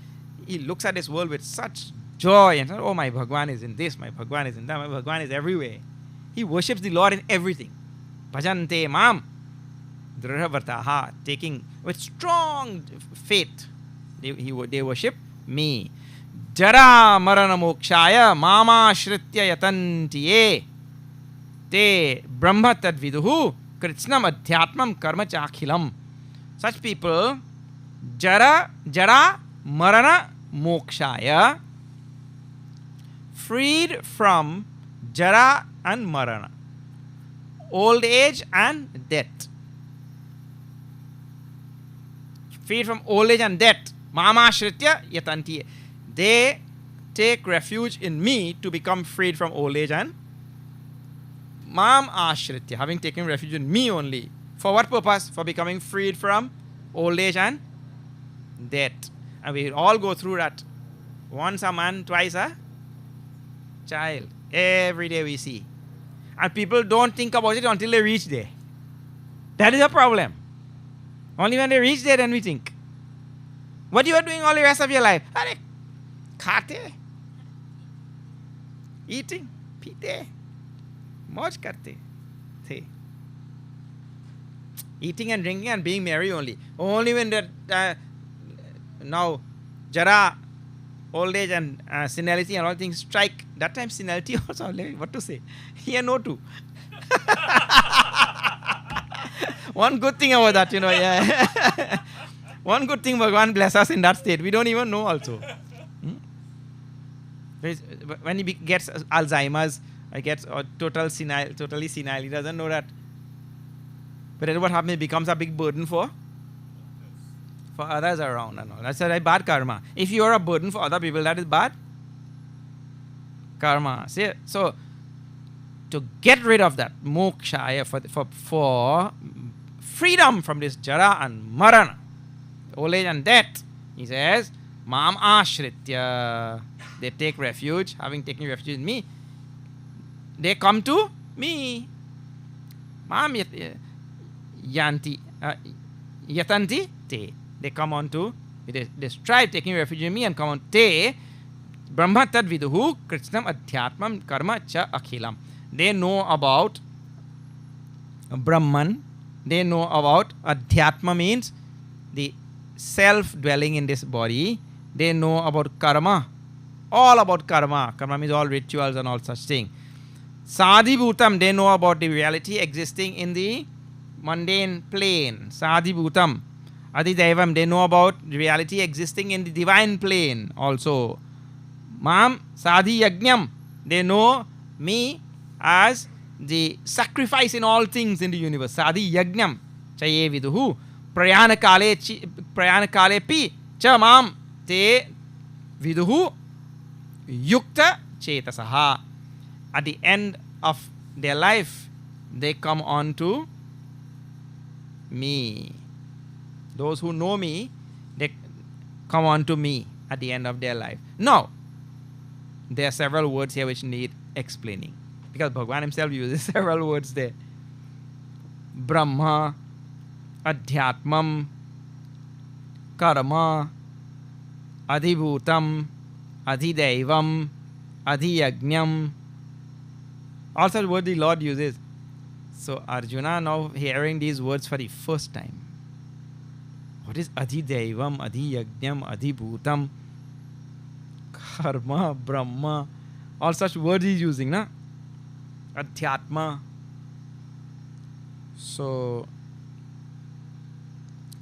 he looks at this world with such joy and says, oh, my Bhagwan is in this, my Bhagwan is in that, my Bhagwan is everywhere. He worships the Lord in everything. Bhajante mam drhavataha, taking with strong faith. They worship me. Jara marana mokshaya mama shritya yatantiye te brahma tadviduhu kritsnam adhyatmam karma chakhilam. Such people, jara marana mokshaya, freed from jara and marana, old age and death. Freed from old age and death. Mama shritya yatantiye. They take refuge in me to become freed from old age and mam ashritya, having taken refuge in me only. For what purpose? For becoming freed from old age and death. And we all go through that. Once a man, twice a child. Every day we see. And people don't think about it until they reach there. That is a problem. Only when they reach there, then we think. What you are doing all the rest of your life? Are khate, eating, pite, mauj karte the. Eating and drinking and being merry only. Only when that now jara, old age and senility and all things strike. That time senility also, what to say? Here no two. One good thing about that, yeah. One good thing, Bhagavan bless us in that state. We don't even know also. When he gets Alzheimer's, he gets totally senile, he doesn't know that. But then what happens? It becomes a big burden for others around and all. That's a bad karma. If you are a burden for other people, that is bad karma. See? So, to get rid of that moksha, for freedom from this jara and marana, old age and death, he says, mam ashritya. They take refuge, having taken refuge in me. They come to me. Mam yanti yatanti te. They come on to, they strive taking refuge in me and come on te brahma tad viduhu krishnam adhyatmam karma cha akhilam. They know about Brahman. They know about adhyatma, means the self dwelling in this body. They know about karma. All about karma. Karma means all rituals and all such things. Sadhibhutam, they know about the reality existing in the mundane plane. Sadhibhutam. Adidaivam, they know about the reality existing in the divine plane also. Mam Sadhi Yajnam, they know me as the sacrifice in all things in the universe. Sadi yajnam chaye viduhu prayana kale pi cha mam te viduhu yukta chetasaha. At the end of their life, they come on to me. Those who know me, they come on to me at the end of their life. Now, there are several words here which need explaining, because Bhagavan himself uses several words there. Brahma, Adhyatmam, Karma, Adhibhutam, Adhidaivam, Adhiyajnam. All such words the Lord uses. So Arjuna now hearing these words for the first time. What is Adhidaivam, Adhiyajnam, Adhibhutam, Karma, Brahma? All such words he's using, na? Adhyatma. So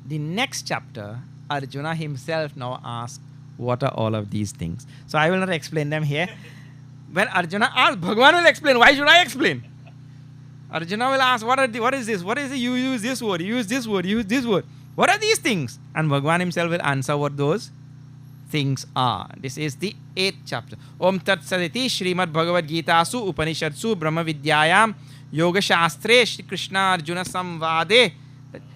the next chapter, Arjuna himself now asks, what are all of these things? So I will not explain them here. When Arjuna asks, Bhagavan will explain. Why should I explain? Arjuna will ask, what is this? What is it? You use this word, you use this word, you use this word. What are these things? And Bhagavan himself will answer what those things are. This is the 8th chapter. Om Tat Saditi Srimad Bhagavad Gita Su Upanishadsu Brahma Vidyayam Yoga Shastre Shri Krishna Arjuna Samvade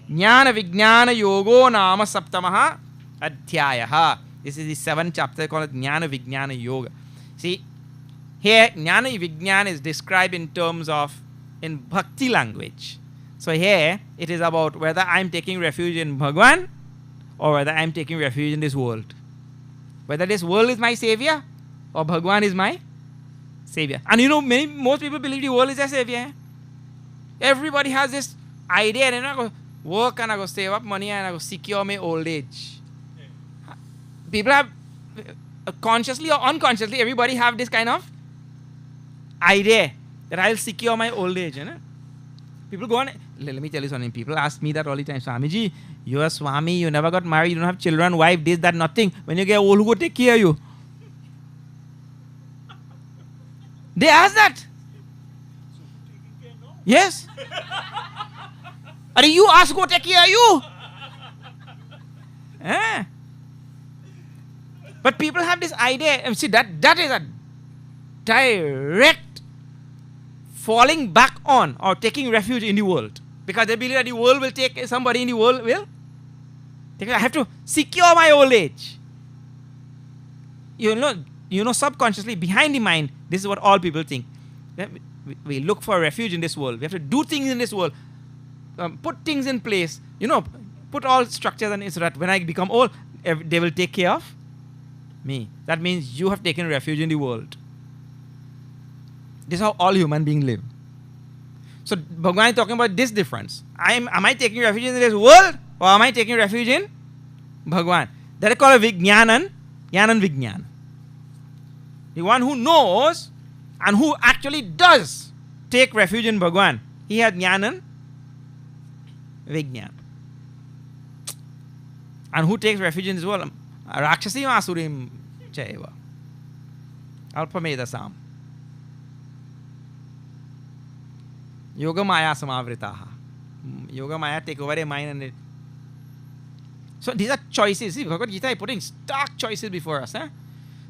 Jnana Vijnana Yogo Nama Saptamaha Adhyayaha. This is the 7th chapter called Jnana Vijnana Yoga. See, here Jnana Vijnana is described in terms of in bhakti language. So here it is about whether I am taking refuge in Bhagavan or whether I am taking refuge in this world. Whether this world is my savior or Bhagavan is my savior. And you know, most people believe the world is their savior. Everybody has this idea, and I go work and I go save up money and I go secure my old age. People have consciously or unconsciously, everybody have this kind of idea that I'll secure my old age. You know? People go on, let me tell you something. People ask me that all the time. Swamiji, you're a Swami, you never got married, you don't have children, wife, this, that, nothing. When you get old, who will take care of you? They ask that. Yes. Are you ask who take care of you? Eh? But people have this idea, and see that is a direct falling back on or taking refuge in the world, because they believe that the world will take somebody in the world will take. I have to secure my old age. You know, subconsciously behind the mind, this is what all people think. We look for refuge in this world. We have to do things in this world, put things in place. You know, put all structures in so that when I become old, they will take care of me. That means you have taken refuge in the world. This is how all human beings live. So Bhagavan is talking about this difference. Am I taking refuge in this world or am I taking refuge in Bhagavan? That is called a Vijnanan, Jnanan Vijnana. The one who knows and who actually does take refuge in Bhagavan, he has Jnanan Vijnana. And who takes refuge in this world? Rakshasi Asurim Chaiva. Alpamedasam. Yoga Maya Samavritaha. Yoga Maya take over a mind and it. So these are choices. See, Bhagavad Gita is putting stark choices before us. This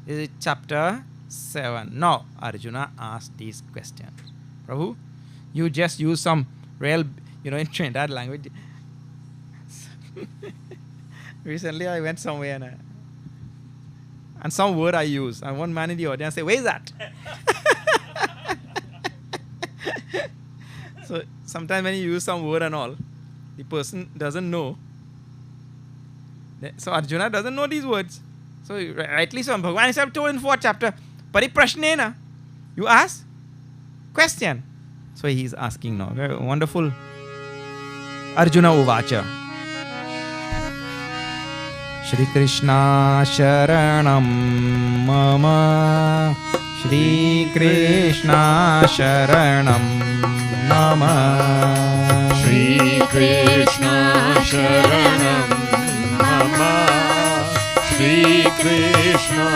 is chapter 7. Now Arjuna asked these questions. Prabhu, you just use some real, in Trinidad language. Recently I went somewhere and some word I used, and one man in the audience said, where is that? So sometimes when you use some word and all, the person doesn't know. So Arjuna doesn't know these words. So rightly so, Bhagavan himself told in 4th chapter, Pariprashnena, you ask question. So he is asking now. Very wonderful. Arjuna Uvacha. Shri Krishna Sharanam Mama. Shri Krishna Sharanam Mama. Shri Krishna Sharanam Mama. Shri Krishna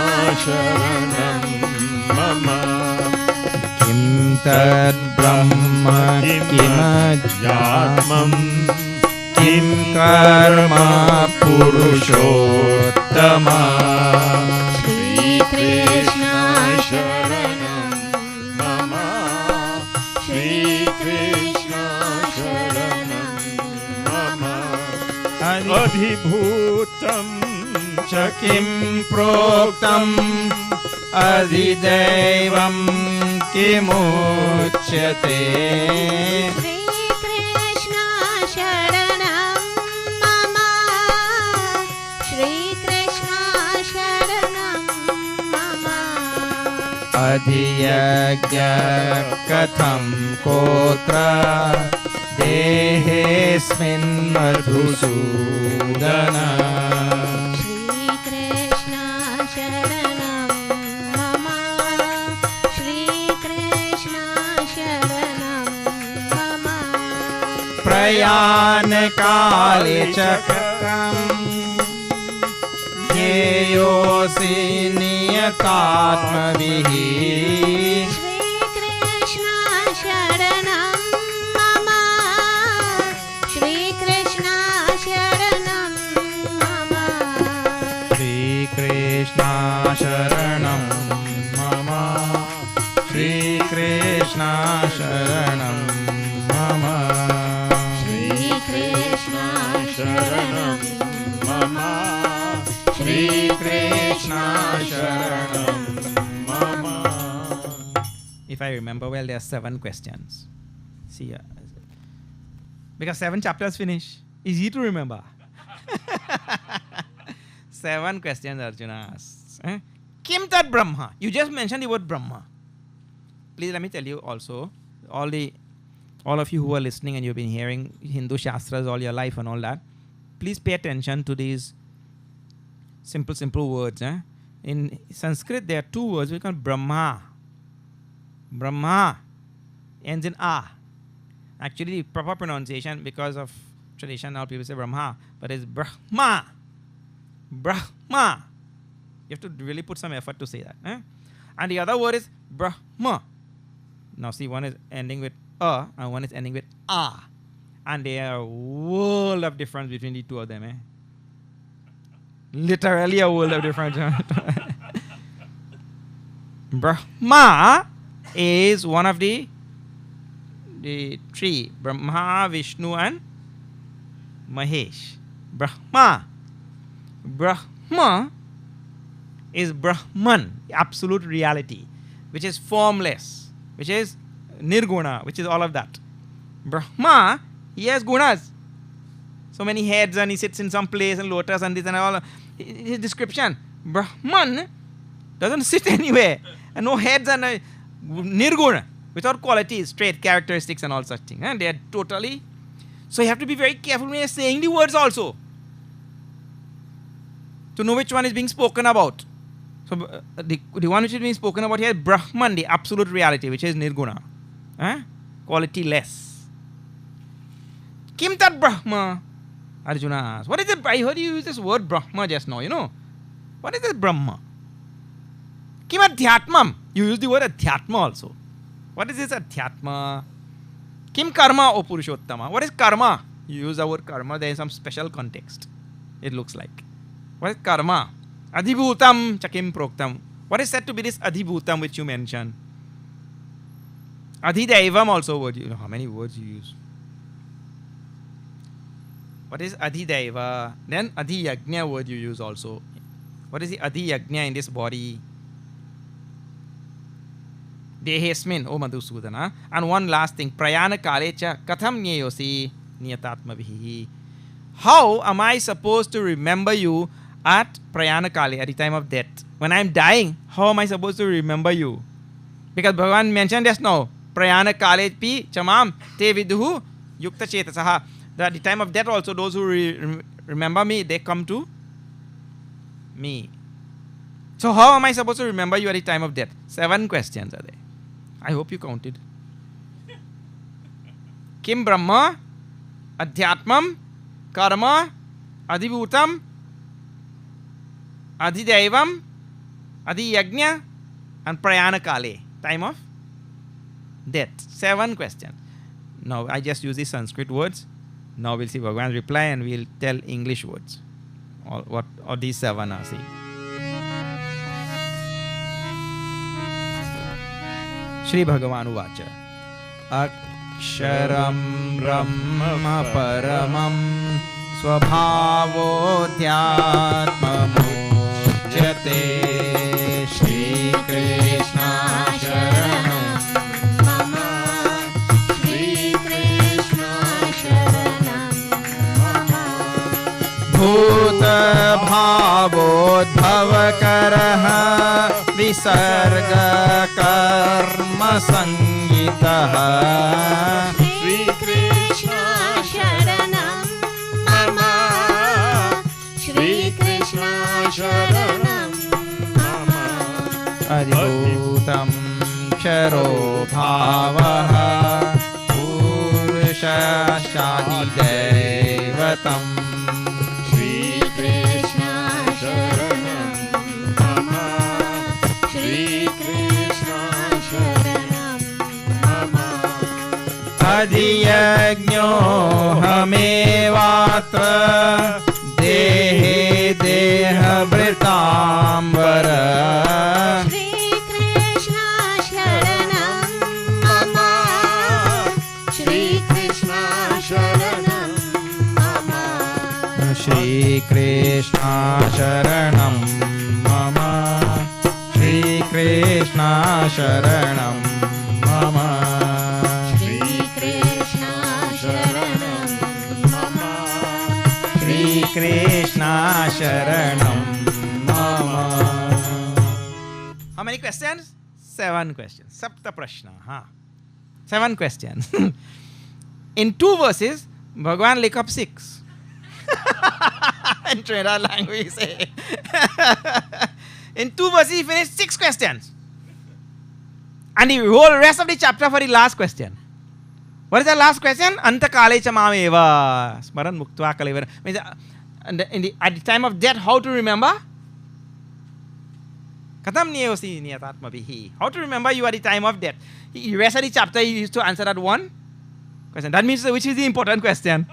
Sharanam Mama. Kim tad Brahma Yatmam Kim Karma Purushottama Shri Krishna Sharanam Mama Shri Krishna Sharanam Mama Adhibhutam Kim Proktam Adhidevam Kimuchyate Shri Krishna Sharanam Mama Shri Krishna Sharanam Mama Adhiyagya Katham Kotra Dehesmin Madhusudana Shri Krishna Sharanam Mama Shri Krishna Sharanam Mama Prayana Kale Chakram Yeyosi Niyatatmavihi Shri Krishna Sharanam Mama Shri Krishna Sharanam Mama Shri Krishna Sharanam Mama Shri Krishna Sharanam Mama Shri Krishna Sharanam Mama Shri Krishna Sharanam Mama. If I remember well, there are 7 questions. See, because 7 chapters finish. Easy to remember. 7 questions Arjuna asks. Kim tat Brahma? You just mentioned the word Brahma. Please let me tell you also, all of you who are listening and you've been hearing Hindu Shastras all your life and all that, please pay attention to these simple words. In Sanskrit, there are 2 words we call Brahma. Brahma ends in A. Actually, the proper pronunciation, because of tradition, now people say Brahma, but it's Brahma. Brahma. You have to really put some effort to say that. And the other word is Brahma. Now see, one is ending with A and one is ending with A. And there are a world of difference between the 2 of them. Literally a world of difference. Brahma is one of the 3. Brahma, Vishnu and Mahesh. Brahma is Brahman, absolute reality, which is formless, which is Nirguna, which is all of that. Brahma, he has gunas. So many heads and he sits in some place and lotus and this and all. His description, Brahman doesn't sit anywhere. And no heads and Nirguna, without qualities, trait, characteristics and all such things. And they are totally... So you have to be very careful when you're saying the words also, to know which one is being spoken about. So the one which is being spoken about here is Brahman, the absolute reality, which is Nirguna. Quality less. Kim tat Brahma? Arjuna asks. What is it? I heard you use this word Brahma just now, What is this Brahma? Kim Adhyatmam? You use the word Adhyatma also. What is this Adhyatma? Kim Karma O Purushottama? What is karma? You use the word karma, there is some special context, it looks like. What is karma? Adhibhutam Chakim Proktam. What is said to be this Adhibhutam which you mentioned? Adhidaivam also word. You know how many words you use. What is Adhidaiva? Then Adhiyagnya word you use also. What is the Adhiyagnya in this body? Dehesmin, O Madhusudana. And one last thing. Prayana Kalecha Katham Nyeyosi Niyatatmavihi. How am I supposed to remember you at Prayana Kale, at the time of death? When I am dying, how am I supposed to remember you? Because Bhagavan mentioned just now, Prayana Kale pi chamam te viduhu yukta chetasaha. At the time of death also, those who remember me, they come to me. So how am I supposed to remember you at the time of death? 7 questions are there. I hope you counted. Kim Brahma, Adhyatmam, Karma, Adhibhutam, Adhidaivam, Adhiyagnya, and Prayana Kale, time of death. 7 questions. Now I just use the Sanskrit words. Now we'll see Bhagwan's reply and we'll tell English words. What these 7 are. See. Shri Bhagavan Uvacha. Aksharam Brahma Paramam Swabhavodhyatmamujyate Shri Krishna Sharanam Mama Shri Krishna Sharanam Mama Bhuta Bhavodbhavakaraha Visarga Karma Sangitaha Shri Krishna Sharanam Mama Shri Krishna Sharanam Mama Adibhutam Ksharo Bhavaha Purushashadi Devatam Shri Krishna Sharanam Mama Shri Krishna Sharanam Mama Adiyajño hamevatra Dehe Deha Britambara Shri Krishna Sharanam Mama Shri Krishna Sharanam Mama Shri Krishna Sharanam Mama Shri Krishna Sharanam Mama Shri Krishna Sharanam Mama Shri Krishna Sharanam Mama. How many questions? 7 questions. Sapta Prashna. 7 questions. In 2 verses, Bhagwan lick up 6. In Trinidad language, we say. In 2 verses, he finished 6 questions. And the whole rest of the chapter for the last question. What is the last question? Anta kale cha mameva. Smaran muktva kalevara. Means at the time of death, how to remember? Katam niyosi niyatatma bihi. How to remember you at the time of death? The rest of the chapter, he used to answer that one question. That means which is the important question.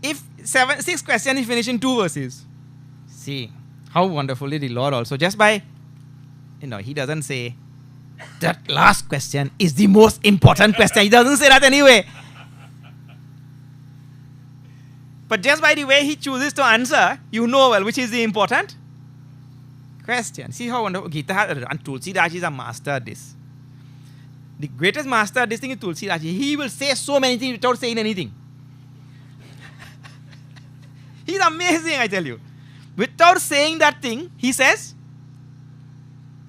If 6 questions, he finished in 2 verses. See how wonderfully the Lord also, just by, he doesn't say that last question is the most important question. He doesn't say that anyway. But just by the way he chooses to answer, you know well which is the important question. See how wonderful. Gita and Tulsi Das is a master at this. The greatest master at this thing is Tulsi Das. He will say so many things without saying anything. He's amazing, I tell you. Without saying that thing, he says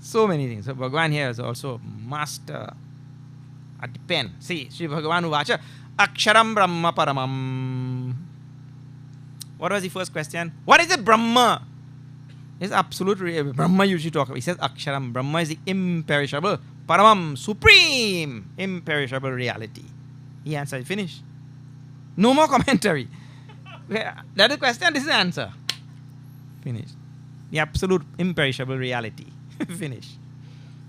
so many things. So Bhagavan here is also master at the pen. See, Sri Bhagavan Uvacha, Aksharam Brahma Paramam. What was the first question? What is it, Brahma? It's absolute Brahma usually talk about. He says Aksharam. Brahma is the imperishable, Paramam, supreme, imperishable reality. He answered, finish. No more commentary. That is the question, this is the answer. Finish. The absolute imperishable reality. Finish.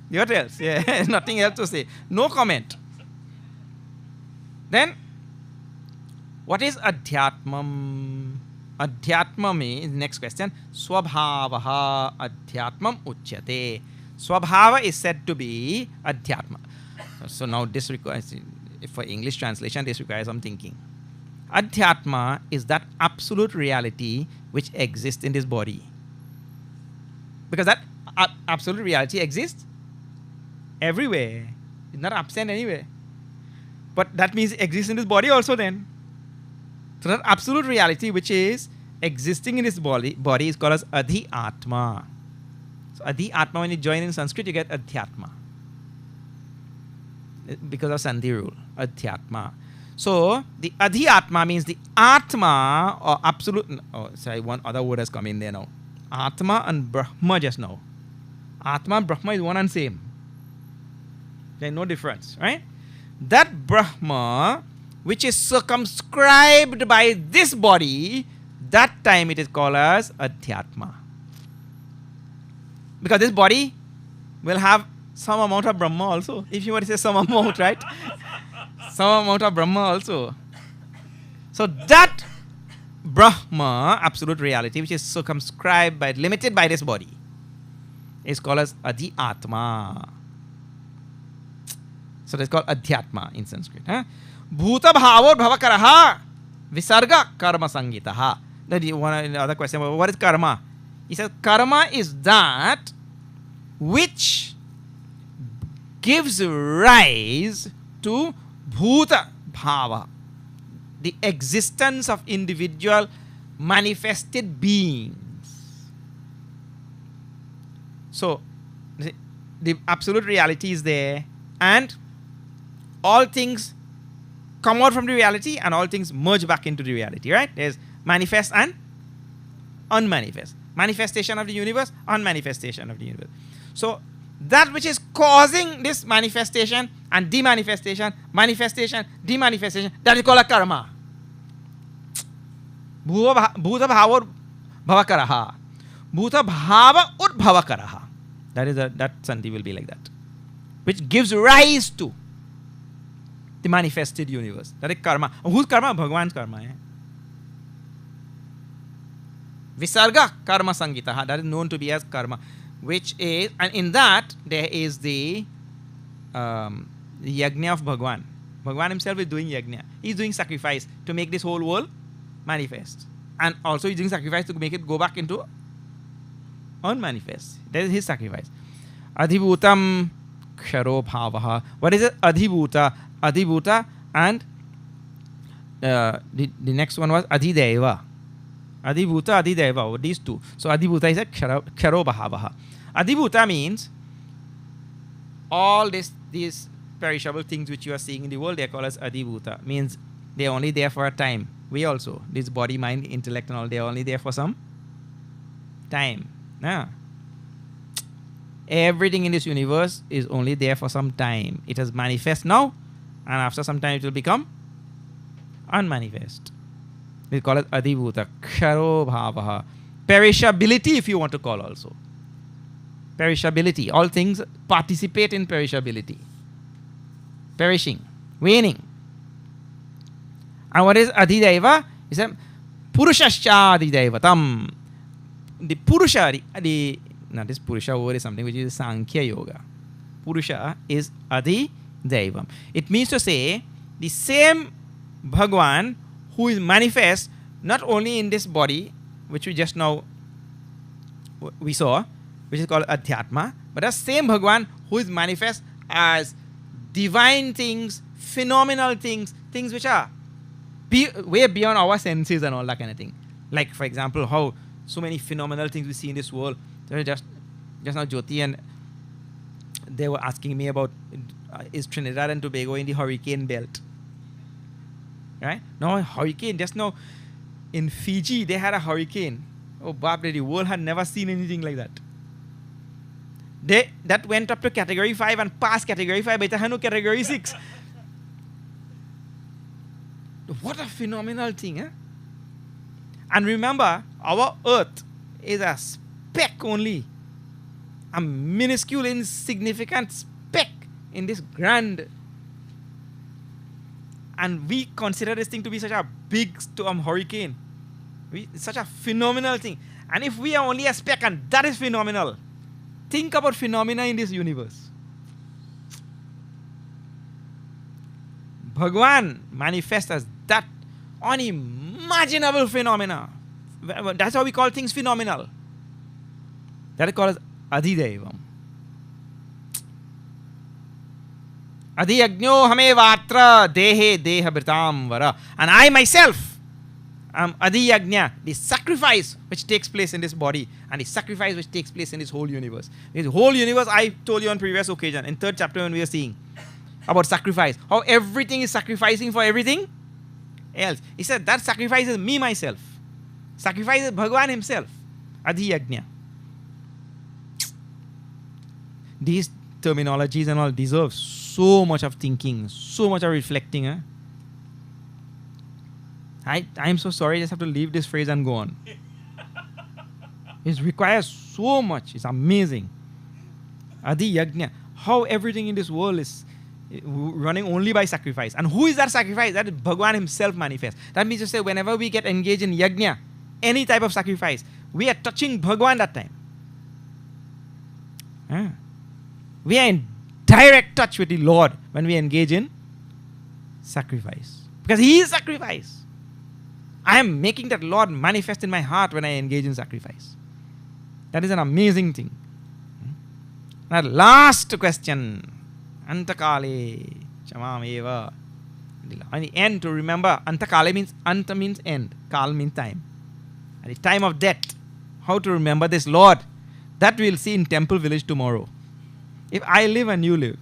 What else? Yeah, nothing else to say. No comment. Then, what is Adhyatmam? Adhyatma means, next question, Swabhavaha Adhyatmam Uchyate. Swabhava is said to be Adhyatma. So now this requires, for English translation, this requires some thinking. Adhyatma is that absolute reality which exists in this body. Because that absolute reality exists everywhere. It's not absent anywhere. But that means it exists in this body also then. So that absolute reality which is existing in this body is called as Adhyatma. So Adhyatma, when you join in Sanskrit, you get Adhyatma. Because of Sandhi rule. Adhyatma. So the Adhyatma means the Atma or absolute. Oh, sorry, one other word has come in there now. Atma and Brahma just now. Atma and Brahma is one and same. There's no difference, right? That Brahma, which is circumscribed by this body, that time it is called as Adhyatma. Because this body will have some amount of Brahma also. If you were to say some amount, right? Some amount of Brahma also. So that Brahma, absolute reality, which is circumscribed by, limited by this body, is called as Adi Atma. So that's called Adhyatma in Sanskrit. Bhuta bhavo bhavakaraha visarga karma sangitaha. Then one other question, what is karma? He says karma is that which gives rise to bhuta bhava, the existence of individual manifested beings. So the absolute reality is there, and all things come out from the reality and all things merge back into the reality, right? There's manifest and unmanifest. Manifestation of the universe, unmanifestation of the universe. So that which is causing this manifestation and demanifestation, manifestation, demanifestation, that is called a karma. Bhuta bhava bhavakaraha. Bhuta bhava udbhavakaraha. That sandhi will be like that. Which gives rise to the manifested universe. That is karma. Whose karma? Bhagwan's karma. Visarga karma sangitaha. That is known to be as karma. Which is, and in that there is the yajna of Bhagwan. Bhagwan himself is doing yajna. He is doing sacrifice to make this whole world manifest. And also he is doing sacrifice to make it go back into unmanifest. That is his sacrifice. Adhibhutam ksharo bhavaha. What is it? Adhibhuta. Adhibhuta, and the next one was Adhideva. Adhibhuta, Adhideva, these two. So Adhibhuta is a ksharo bhavaha. Adhibhuta means all these perishable things which you are seeing in the world, they are called as Adhibhuta. Means they are only there for a time. We also, this body, mind, intellect and all, they are only there for some time. Everything in this universe is only there for some time. It has manifest now, and after some time it will become unmanifest. We call it Adhibhuta, Ksharo Bhavaha. Perishability, if you want to call also. Perishability. All things participate in perishability. Perishing, waning. And what is Adhideva? Is a Purushascha Adhidevatam. The Purusha, this Purusha word is something which is Sankhya Yoga. Purusha is Adhidevam. It means to say the same Bhagwan who is manifest not only in this body, which we just now we saw, which is called Adhyatma, but the same Bhagwan who is manifest as divine things, phenomenal things, things which are way beyond our senses and all that kind of thing. Like, for example, how so many phenomenal things we see in this world. Just now, Jyoti and they were asking me about is Trinidad and Tobago in the hurricane belt? Right? No, hurricane. Just now, in Fiji, they had a hurricane. Oh, Barbara, the world had never seen anything like that. That went up to category 5 and past category 5, but it had no category 6. What a phenomenal thing, eh? And remember, our earth is a speck only. A minuscule, insignificant speck in this grand. And we consider this thing to be such a big storm hurricane. It's such a phenomenal thing. And if we are only a speck and that is phenomenal, think about phenomena in this universe. Bhagwan manifests as that unimaginable phenomena. That's how we call things phenomenal. That is called as Adhidevam. Adhiyajno hame vatra dehe deha britam vara. And I myself am Adhiyajna, the sacrifice which takes place in this body and the sacrifice which takes place in this whole universe. This whole universe, I told you on previous occasion, in 3rd chapter when we were seeing about sacrifice, how everything is sacrificing for everything else. He said that sacrifice is me myself. Sacrifice is Bhagwan himself. Adhiyajna. These terminologies and all deserve so much of thinking, so much of reflecting. I am so sorry, I just have to leave this phrase and go on. It requires so much. It's amazing. Adhiyajna. how everything in this world is running only by sacrifice. And who is that sacrifice? That is Bhagwan himself manifest. That means to say, whenever we get engaged in yajna, any type of sacrifice, we are touching Bhagwan that time. We are in direct touch with the Lord when we engage in sacrifice. Because He is sacrifice. I am making that Lord manifest in my heart when I engage in sacrifice. That is an amazing thing. Now, last question. Antakale chamameva. At the end, to remember, Antakale means anta means end, kal means time. At the time of death, how to remember this Lord? That we'll see in Temple Village tomorrow. If I live and you live.